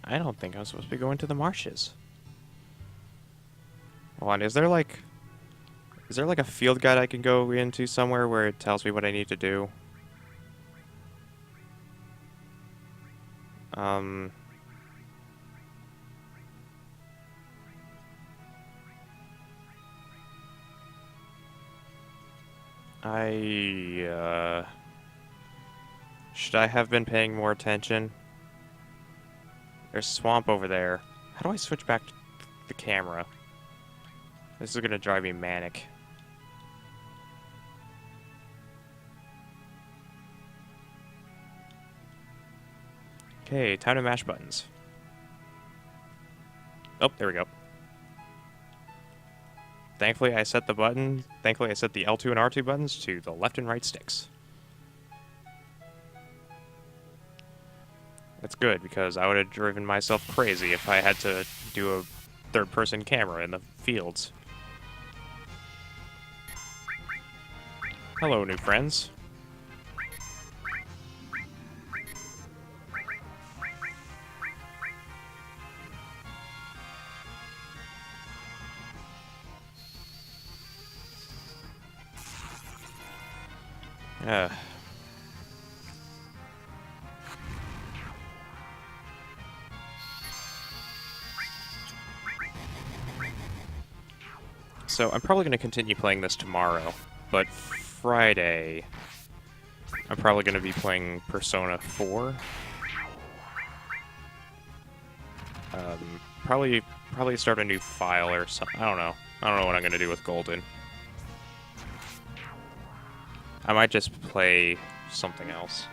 I don't think I'm supposed to be going to the marshes. Hold on, is there like a field guide I can go into somewhere where it tells me what I need to do? Should I have been paying more attention? There's swamp over there. How do I switch back to the camera? This is gonna drive me manic. Okay, time to mash buttons. Oh, there we go. Thankfully, I set the L2 and R2 buttons to the left and right sticks. That's good, because I would have driven myself crazy if I had to do a third-person camera in the fields. Hello, new friends. So I'm probably going to continue playing this tomorrow, but Friday I'm probably going to be playing Persona 4. Probably start a new file or something. I don't know. I don't know what I'm going to do with Golden. I might just play something else.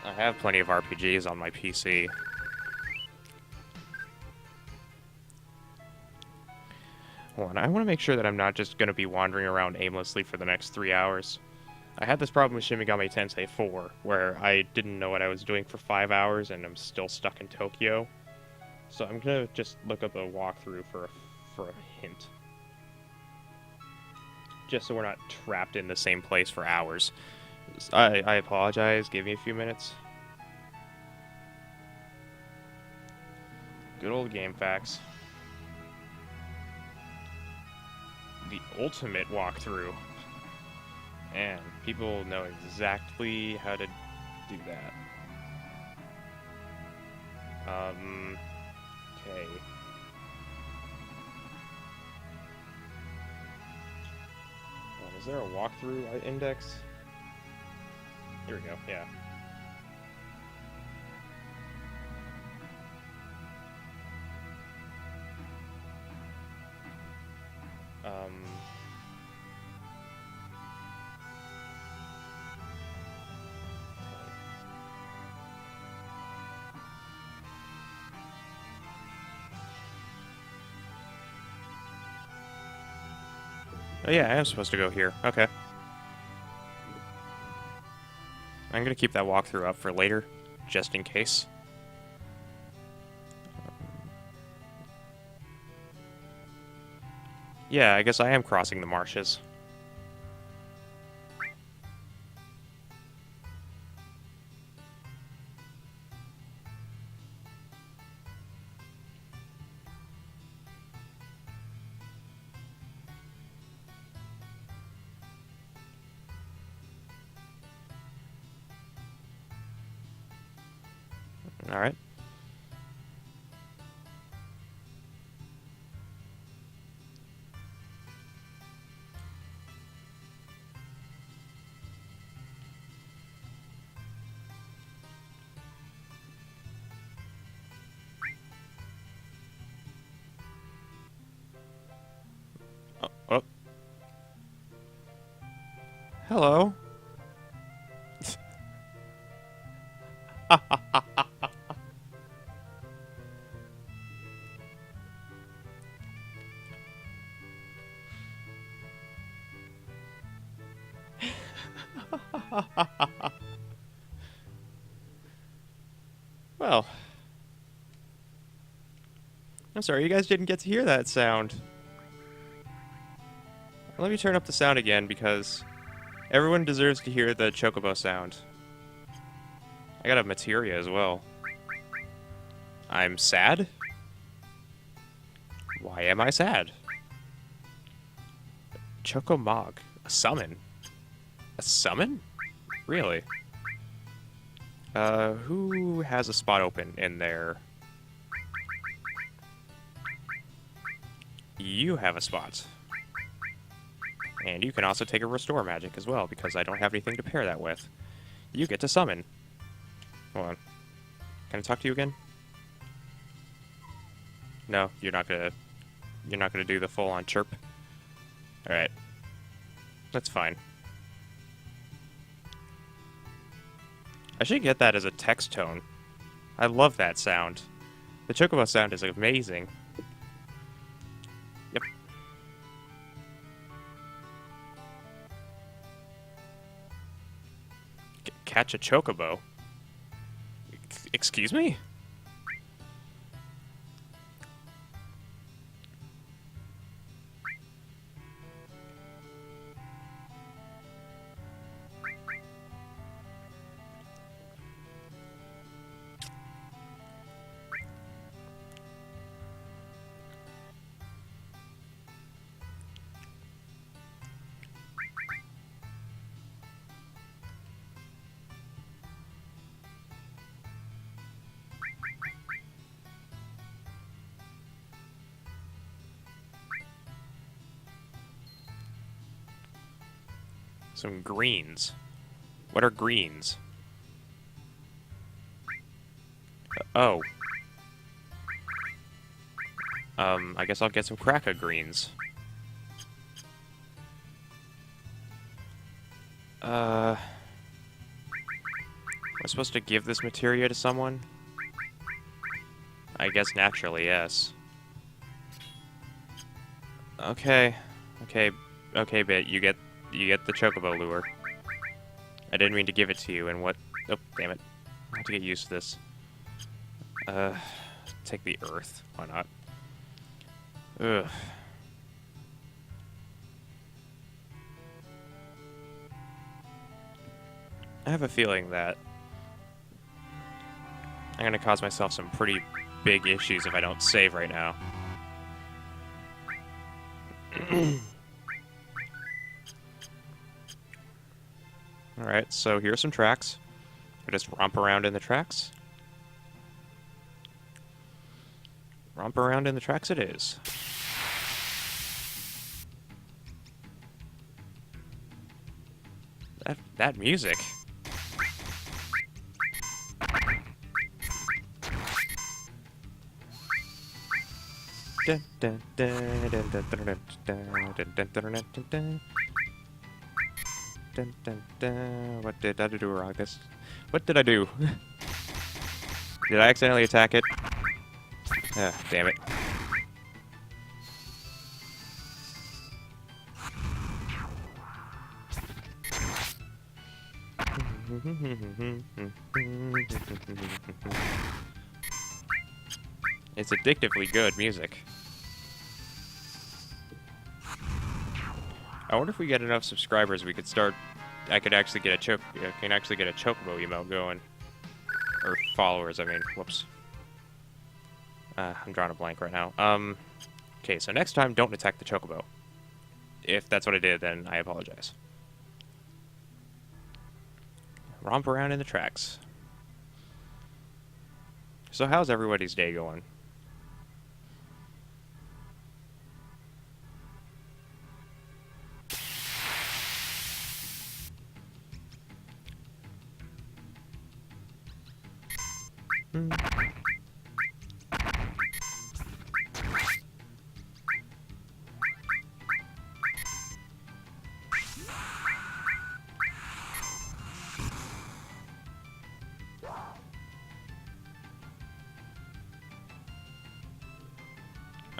I have plenty of RPGs on my PC. Hold on, I want to make sure that I'm not just going to be wandering around aimlessly for the next 3 hours. I had this problem with Shin Megami Tensei 4, where I didn't know what I was doing for 5 hours and I'm still stuck in Tokyo. So I'm going to just look up a walkthrough for a hint. Just so we're not trapped in the same place for hours. I apologize, give me a few minutes. Good old game facts. The ultimate walkthrough. And people know exactly how to do that. Okay. Is there a walkthrough index? Here we go, yeah. Oh yeah, I am supposed to go here. Okay. I'm gonna keep that walkthrough up for later, just in case. Yeah, I guess I am crossing the marshes. Alright. Oh. Hello. Well, I'm sorry you guys didn't get to hear that sound. Let me turn up the sound again because everyone deserves to hear the chocobo sound. I got a materia as well. I'm sad? Why am I sad? Chocomog. A summon? A summon? Really? Who has a spot open in there? You have a spot. And you can also take a restore magic as well, because I don't have anything to pair that with. You get to summon. Hold on. Can I talk to you again? No, you're not gonna do the full-on chirp? Alright. That's fine. I should get that as a text tone. I love that sound. The chocobo sound is amazing. Yep. Catch a chocobo? Excuse me? Some greens. What are greens? Oh. I guess I'll get some Kraka greens. Am I supposed to give this materia to someone? I guess naturally, yes. Okay. Okay, Bit, you get the chocobo lure. I didn't mean to give it to you, and what... Oh, damn it. I have to get used to this. Take the earth. Why not? Ugh. I have a feeling that I'm gonna cause myself some pretty big issues if I don't save right now. Alright, so here are some tracks. I just romp around in the tracks. Romp around in the tracks it is. That music. What did I do wrong? What did I do? Did I accidentally attack it? Ah, damn it. It's addictively good music. I wonder if we get enough subscribers, we could start. I could actually get a can actually get a chocobo emote going, or followers. I mean, whoops. I'm drawing a blank right now. Okay, so next time, don't attack the chocobo. If that's what I did, then I apologize. Romp around in the tracks. So how's everybody's day going?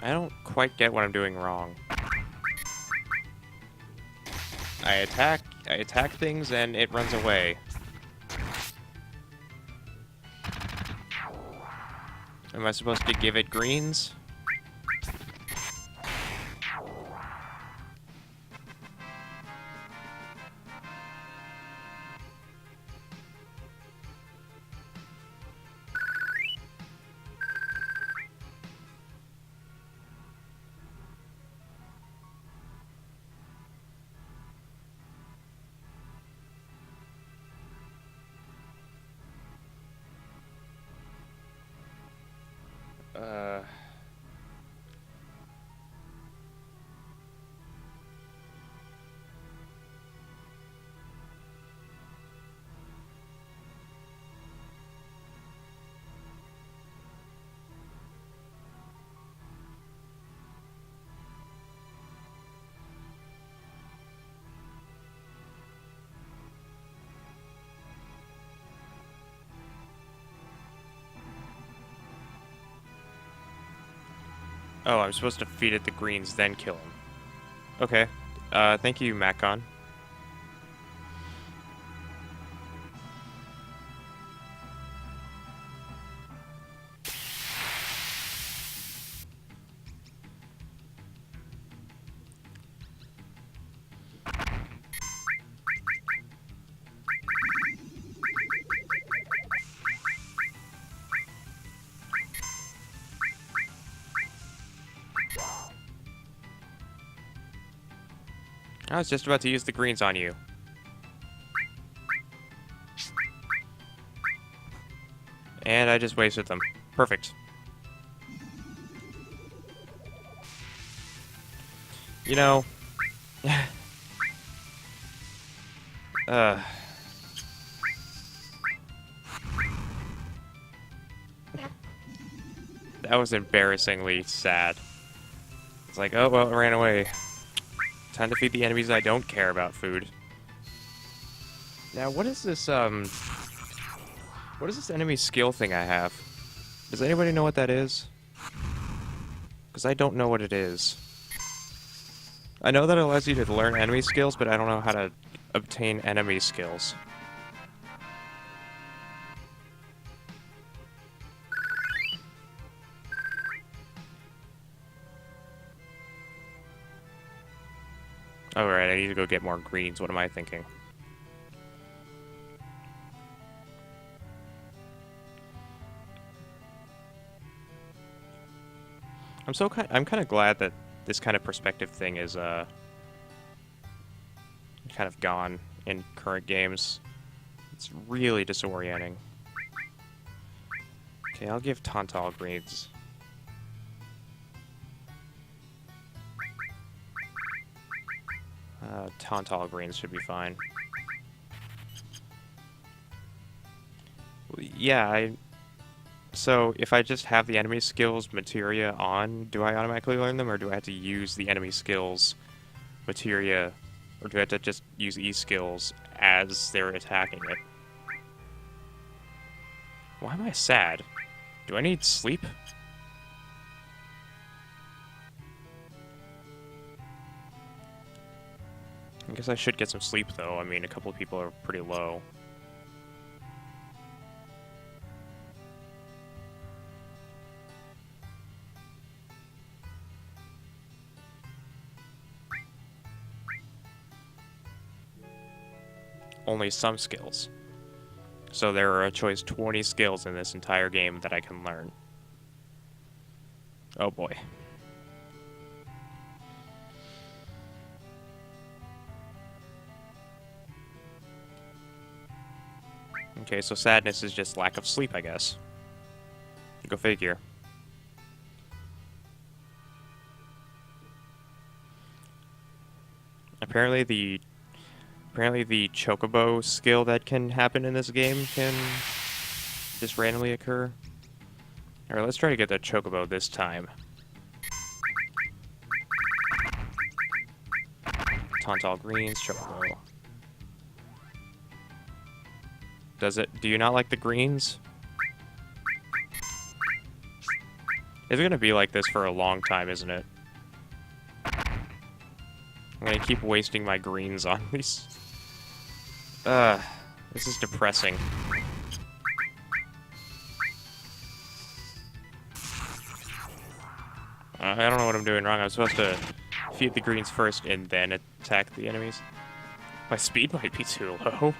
I don't quite get what I'm doing wrong. I attack things and it runs away. Am I supposed to give it greens? Oh, I'm supposed to feed it the greens, then kill him. Okay. Thank you, Macon. I was just about to use the greens on you. And I just wasted them. Perfect. You know... That was embarrassingly sad. It's like, oh, well, it ran away. Time to feed the enemies I don't care about food. Now, what is this enemy skill thing I have? Does anybody know what that is? Because I don't know what it is. I know that it allows you to learn enemy skills, but I don't know how to obtain enemy skills. Alright, I need to go get more greens. What am I thinking? I'm kind of glad that this kind of perspective thing is kind of gone in current games. It's really disorienting. Okay, I'll give Tantal greens. Tantal greens should be fine. Yeah, so if I just have the enemy skills materia on, do I automatically learn them, or do I have to use the enemy skills materia, or do I have to just use E-skills as they're attacking it? Why am I sad? Do I need sleep? I guess I should get some sleep, though. I mean, a couple of people are pretty low. only some skills. So there are a choice 20 skills in this entire game that I can learn. Oh boy. Okay, so sadness is just lack of sleep, I guess. Go figure. Apparently the chocobo skill that can happen in this game can just randomly occur. Alright, let's try to get the chocobo this time. Taunt all greens, chocobo. Do you not like the greens? It's gonna be like this for a long time, isn't it? I'm gonna keep wasting my greens on these. This is depressing. I don't know what I'm doing wrong. I'm supposed to feed the greens first and then attack the enemies. My speed might be too low.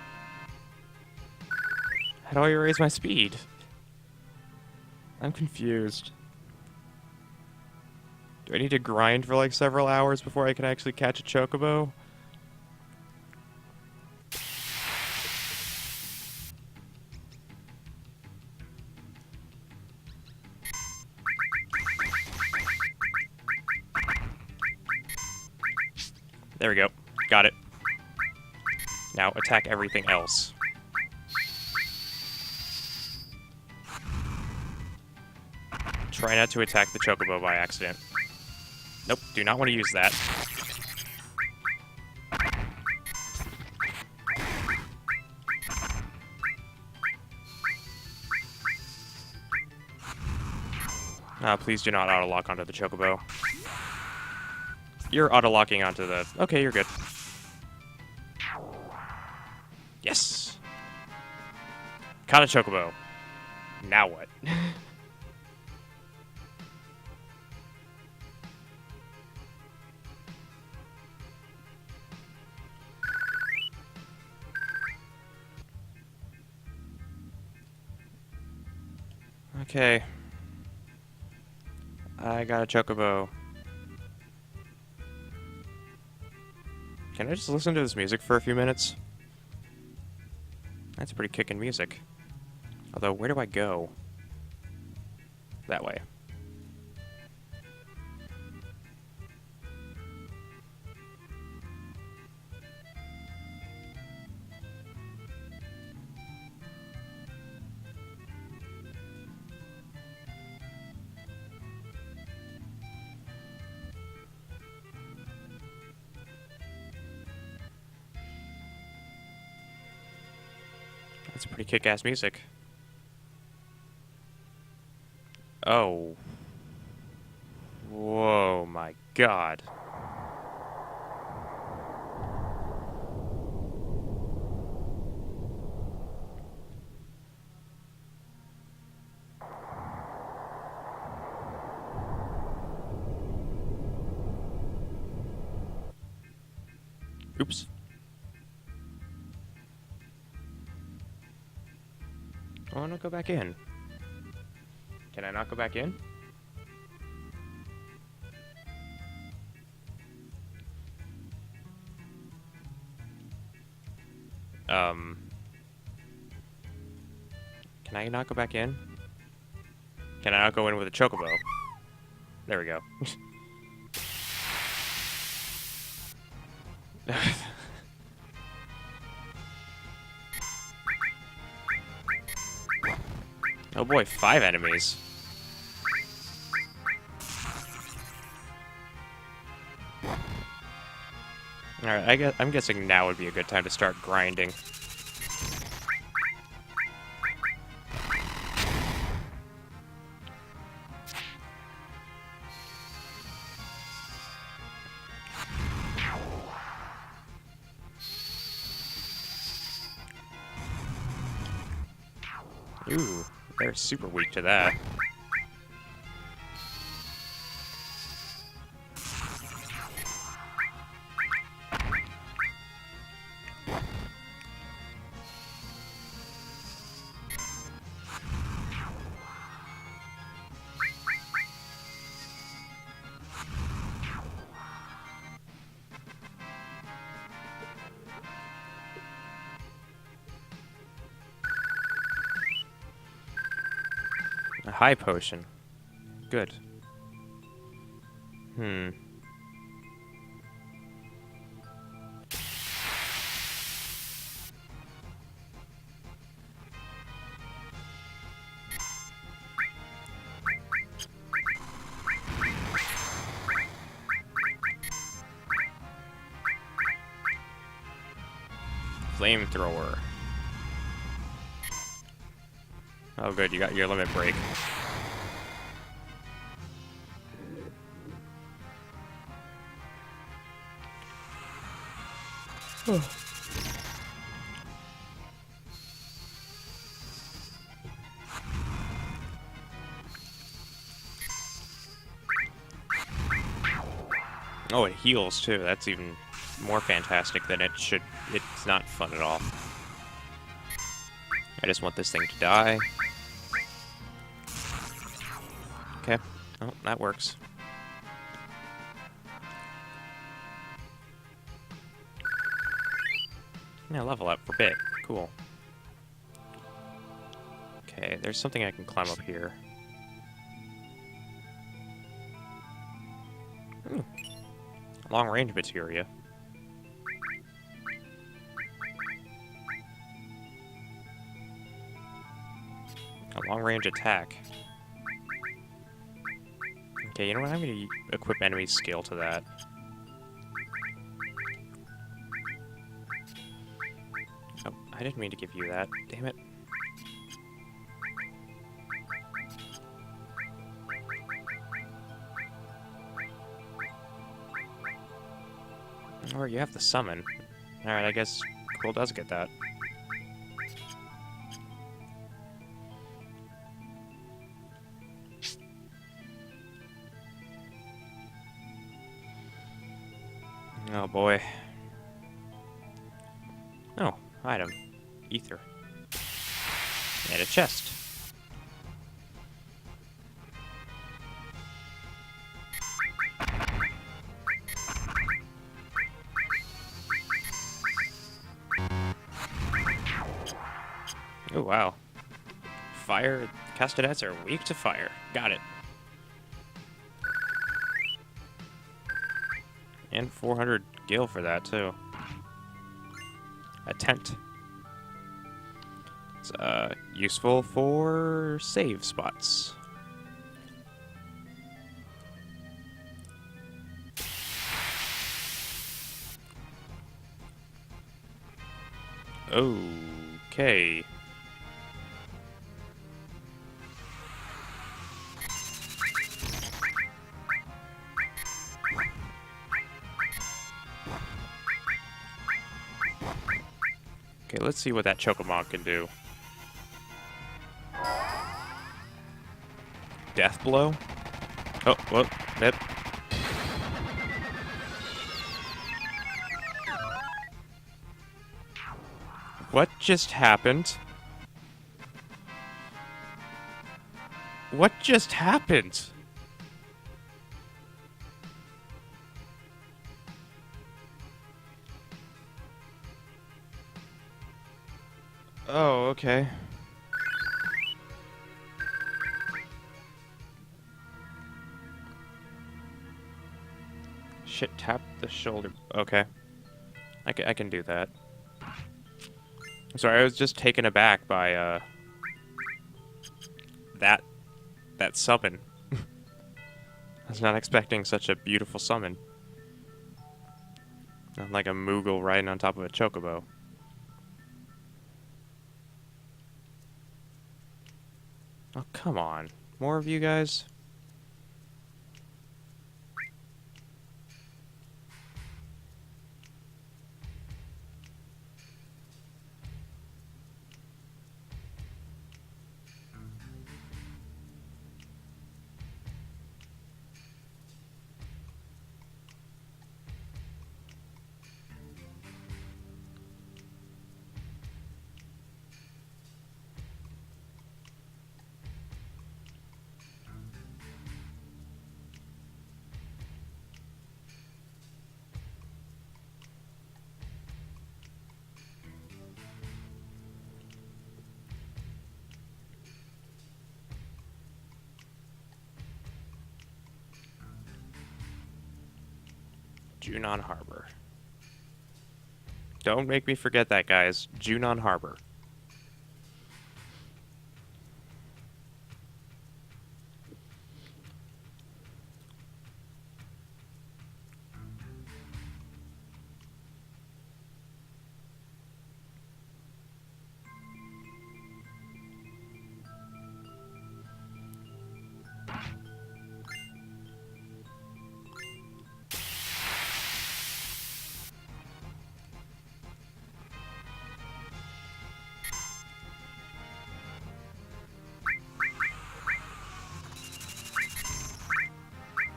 How do I raise my speed? I'm confused. Do I need to grind for like several hours before I can actually catch a chocobo? There we go. Got it. Now attack everything else. Try not to attack the chocobo by accident. Nope, do not want to use that. Please do not auto-lock onto the chocobo. You're auto-locking onto the... Okay, you're good. Yes! Caught a chocobo. Now what? Okay. I got a chocobo. Can I just listen to this music for a few minutes? That's pretty kickin' music. Although, where do I go? That way. That's pretty kick-ass music. Oh. Whoa, my God. Oops. I want to go back in. Can I not go back in? Can I not go back in? Can I not go in with a chocobo? There we go. Oh boy, 5 enemies. Alright, I'm guessing now would be a good time to start grinding. Ooh, they're super weak to that. high potion. Good. Flamethrower. Oh good, you got your limit break. Oh, it heals too. That's even more fantastic than it should. It's not fun at all. I just want this thing to die. Okay. Oh, that works. Yeah, level up for bit. Cool. Okay, there's something I can climb up here. Ooh. Long-range materia. A long-range attack. Okay, you know what? I'm going to equip enemy skill to that. Oh, I didn't mean to give you that. Damn it. Or you have the summon. Alright, I guess Quill does get that. Oh boy. Oh, item. Ether. And a chest. Oh wow. Fire. Castanets are weak to fire. Got it. And 400 gil for that, too. A tent. It's useful for save spots. Okay. Okay, let's see what that Chocomon can do. Death blow? Oh, whoa, yep. What just happened? What just happened? Oh, okay. Shit, tap the shoulder. Okay. I can do that. I'm sorry, I was just taken aback by, that summon. I was not expecting such a beautiful summon. Like a Moogle riding on top of a Chocobo. Oh, come on. More of you guys? Junon Harbor. Don't make me forget that, guys. Junon Harbor.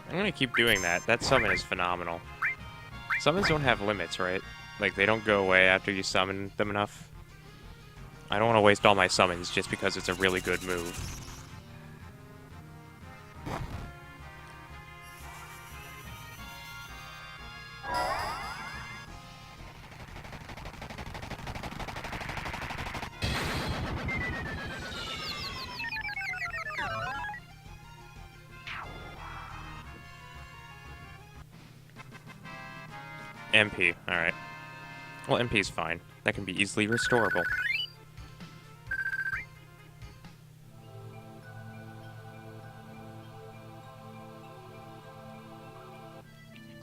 I'm gonna keep doing that. That summon is phenomenal. Summons don't have limits, right? Like, they don't go away after you summon them enough. I don't want to waste all my summons just because it's a really good move. MP, alright. Well, MP's fine. That can be easily restorable.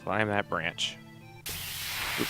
Climb that branch. Oop.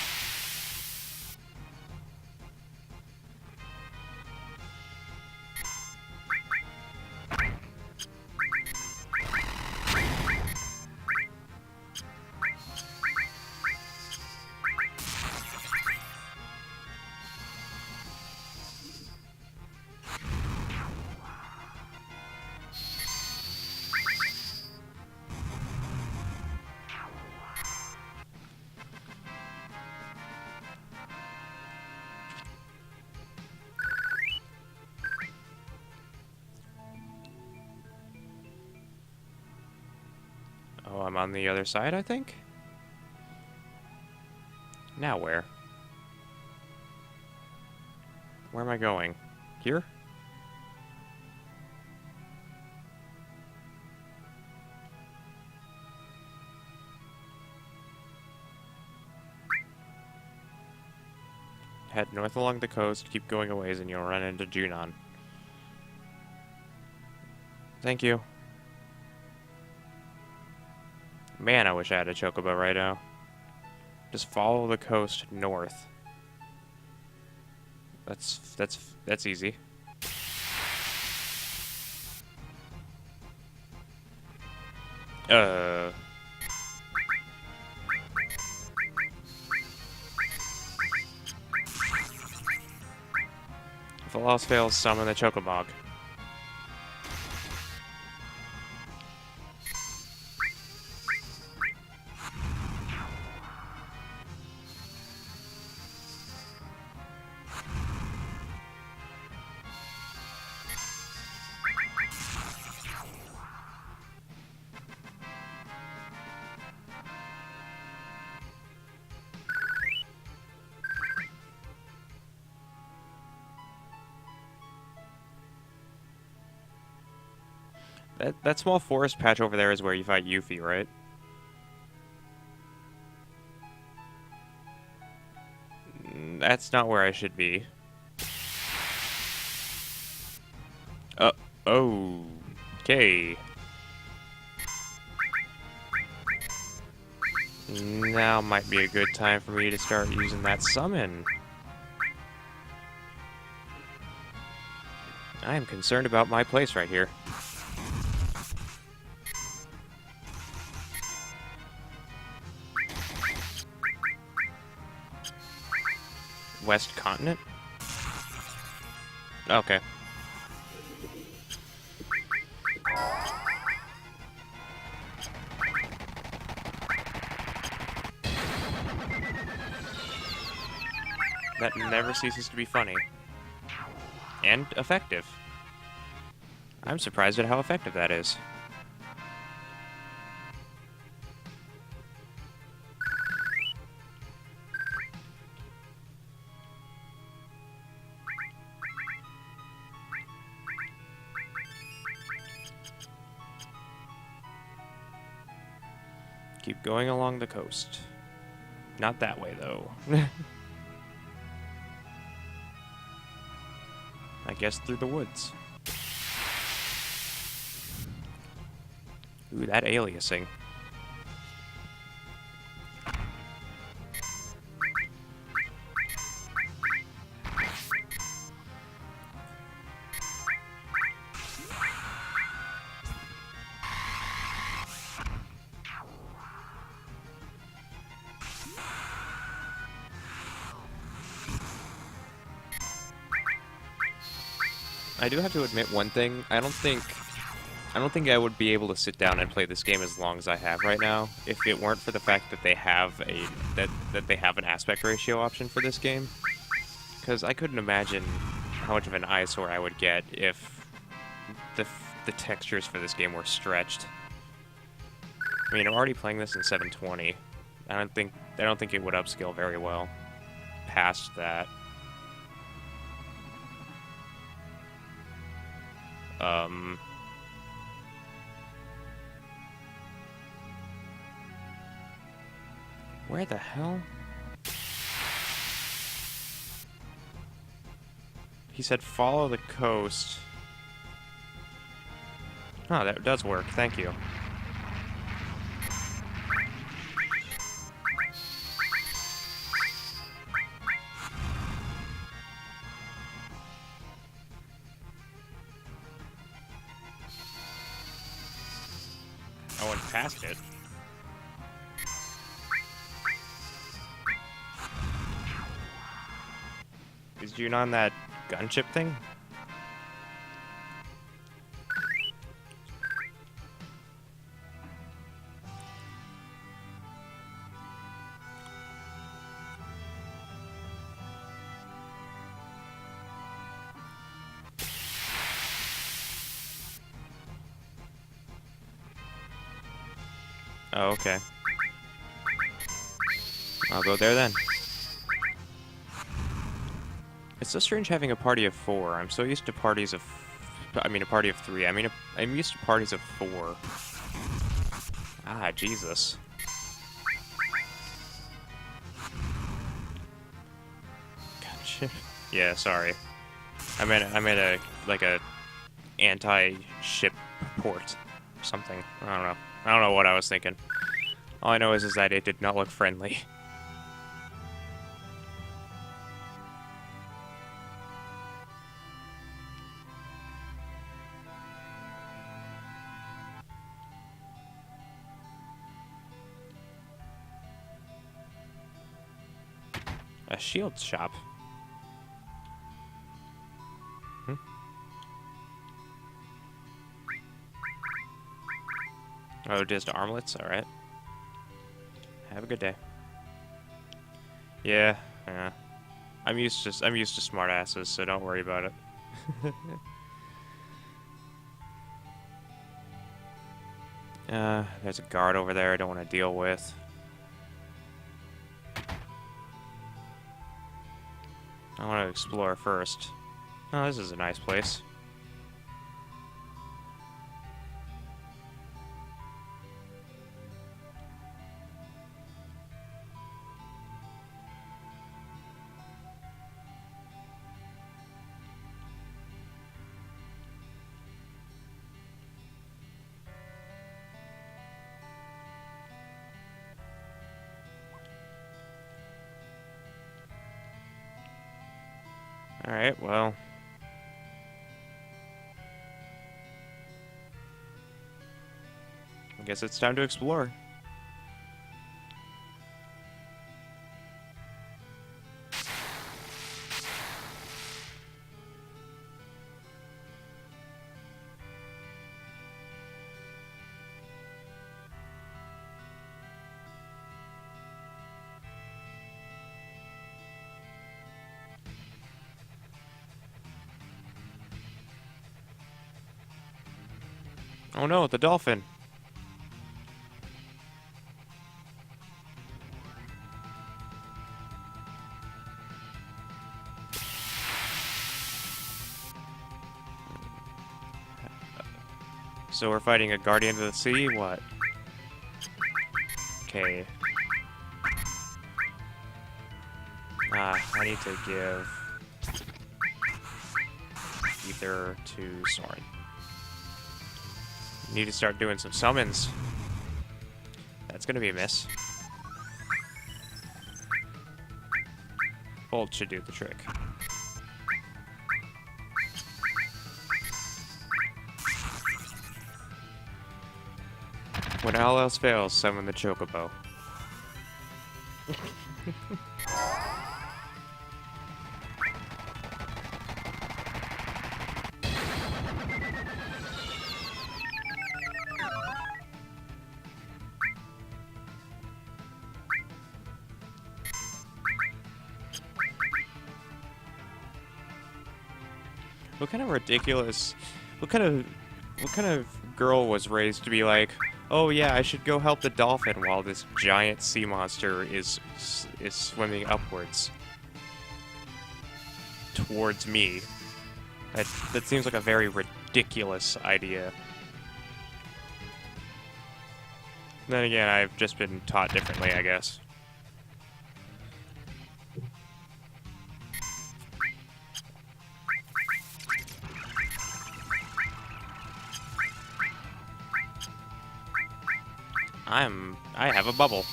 Oh, I'm on the other side, I think? Now where? Where am I going? Here? Head north along the coast, keep going a ways, and you'll run into Junon. Thank you. Man, I wish I had a Chocobo right now. Just follow the coast north. That's easy. If all else fails, summon the Chocobog. That small forest patch over there is where you fight Yuffie, right? That's not where I should be. Okay. Now might be a good time for me to start using that summon. I am concerned about my place right here. West Continent? Okay. That never ceases to be funny. And effective. I'm surprised at how effective that is. Keep going along the coast. Not that way, though. I guess through the woods. Ooh, that aliasing. I do have to admit one thing. I don't think I would be able to sit down and play this game as long as I have right now if it weren't for the fact that they have that they have an aspect ratio option for this game. Because I couldn't imagine how much of an eyesore I would get if the textures for this game were stretched. I mean, I'm already playing this in 720. I don't think it would upscale very well past that. Where the hell? He said follow the coast. Oh, that does work. Thank you. I went past it. Is June on that gunship thing? Oh, okay. I'll go there then. It's so strange having a party of 4. I'm so used to parties of... I mean, a party of 3. I mean, I'm used to parties of 4. Ah, Jesus. Gotcha. Yeah, sorry. I meant a anti-ship port or something. I don't know. I don't know what I was thinking. All I know is that it did not look friendly. A shield shop. Oh, just armlets? Alright. Have a good day. Yeah, yeah. I'm used to smartasses, so don't worry about it. There's a guard over there I don't want to deal with. I want to explore first. Oh, this is a nice place. Alright, well... I guess it's time to explore. Oh no, the dolphin! So we're fighting a guardian of the sea? What? Okay. I need to give Ether to Soren. Need to start doing some summons. That's gonna be a miss. Bolt should do the trick. When all else fails, summon the Chocobo. What kind of ridiculous... What kind of girl was raised to be like, oh yeah, I should go help the dolphin while this giant sea monster is swimming upwards towards me? That seems like a very ridiculous idea. Then again, I've just been taught differently, I guess. I have a bubble.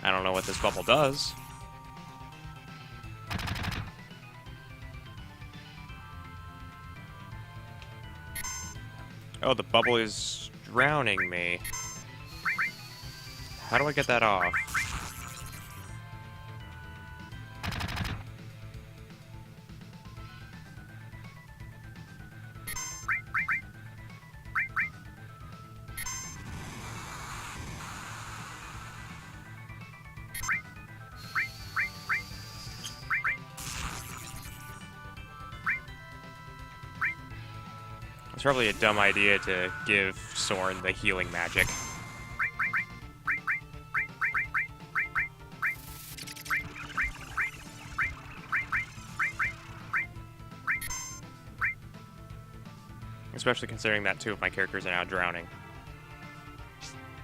I don't know what this bubble does. Oh, the bubble is drowning me. How do I get that off? It's probably a dumb idea to give Soren the healing magic. Especially considering that two of my characters are now drowning.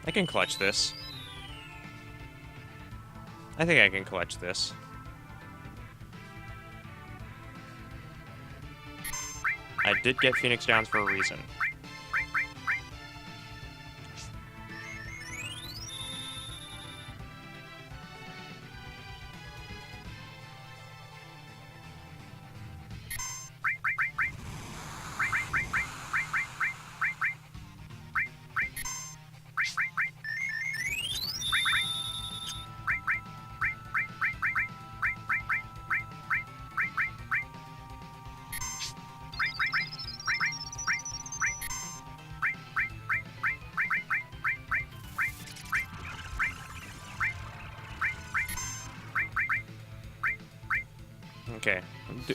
I can clutch this. I think I can clutch this. I did get Phoenix Downs for a reason. Okay,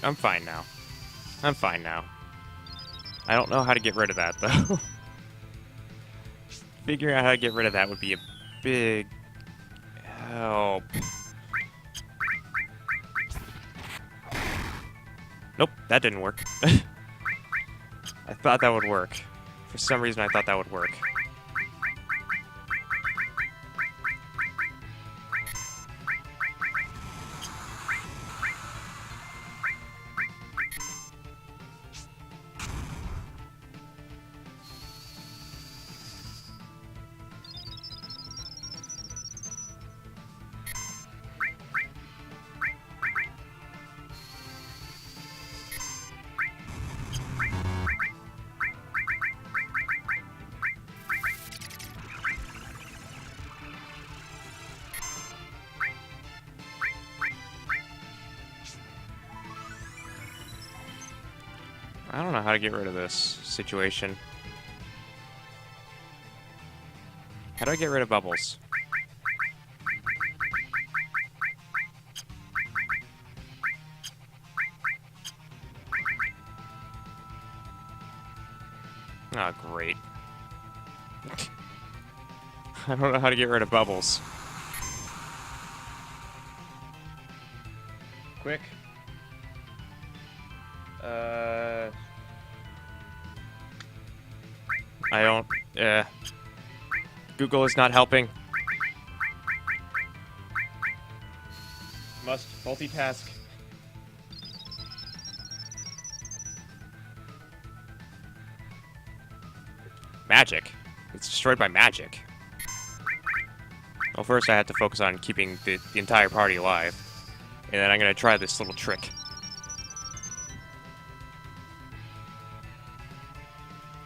I'm fine now. I'm fine now. I don't know how to get rid of that, though. Figuring out how to get rid of that would be a big help. Nope, that didn't work. I thought that would work. For some reason, I thought that would work. I don't know how to get rid of this situation. How do I get rid of bubbles? Oh, great. I don't know how to get rid of bubbles. Quick. I don't... Google is not helping. Must multitask. Magic. It's destroyed by magic. Well, first I have to focus on keeping the entire party alive. And then I'm gonna try this little trick.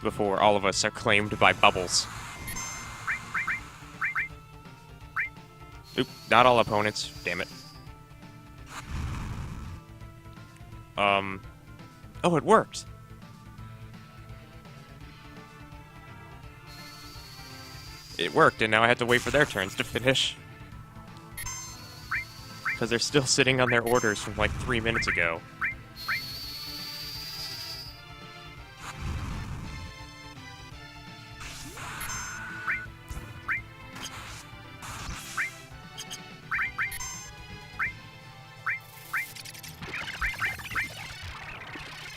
Before all of us are claimed by bubbles. Oop, not all opponents. Damn it. Oh, it worked! It worked, and now I have to wait for their turns to finish. Because they're still sitting on their orders from like 3 minutes ago.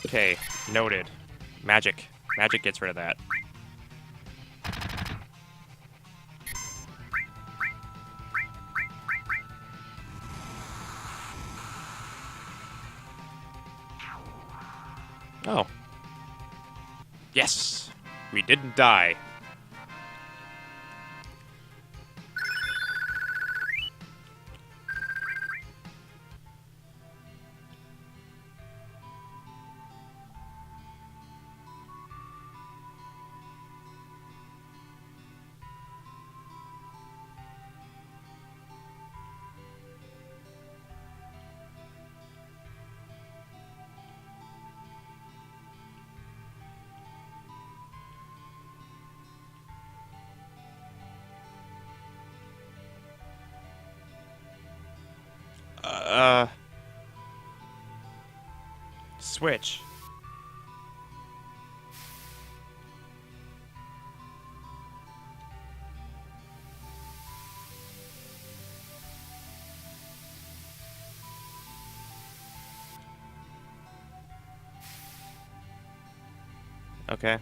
Okay, noted. Magic. Magic gets rid of that. Oh. Yes! We didn't die. Switch. Okay.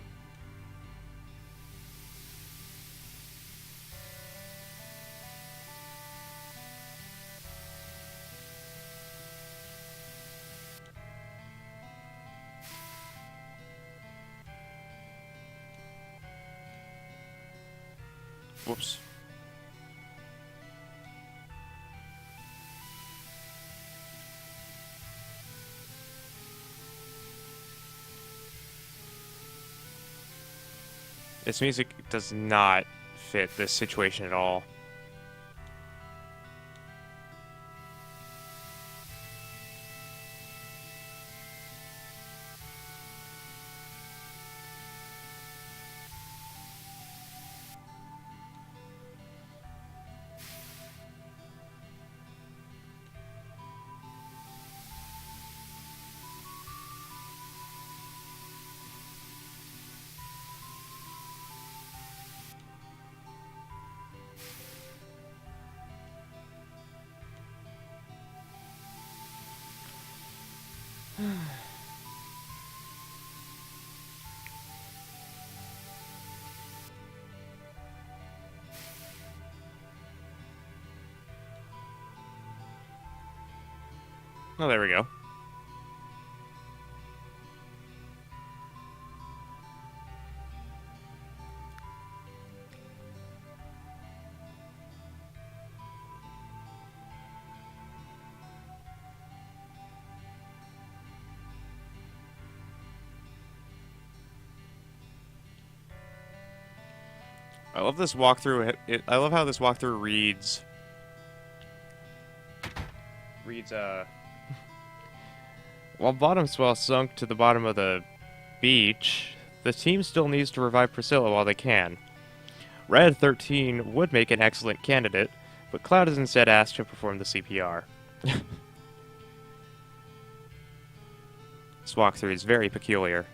Whoops. This music does not fit this situation at all. Oh, there we go. I love this walkthrough. I love how this walkthrough reads. While bottom swell sunk to the bottom of the beach, the team still needs to revive Priscilla while they can. Red 13 would make an excellent candidate, but Cloud is instead asked to perform the CPR. This walkthrough is very peculiar.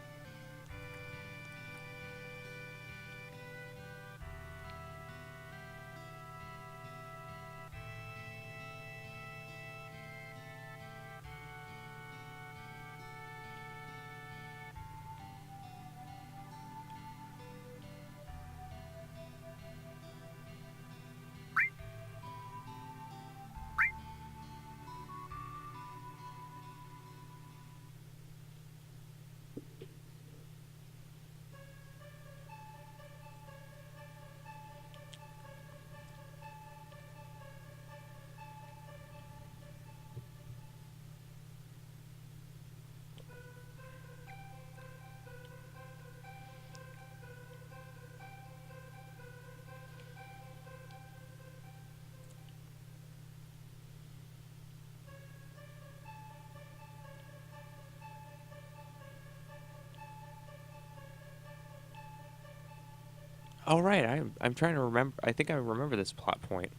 Oh, right. I'm trying to remember. I think I remember this plot point.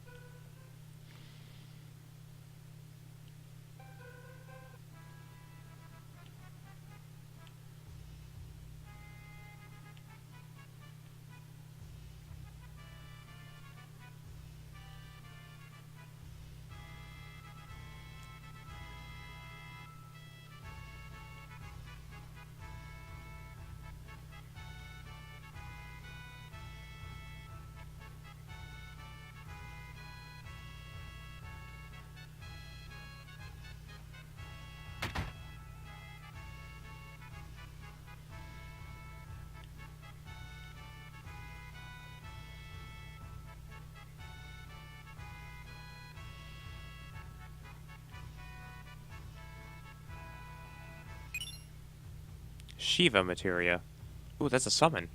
Shiva materia. Ooh, that's a summon.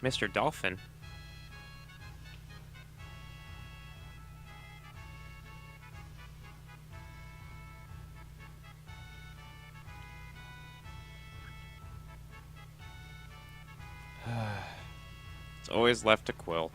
Mr. Dolphin. It's always left to Quill.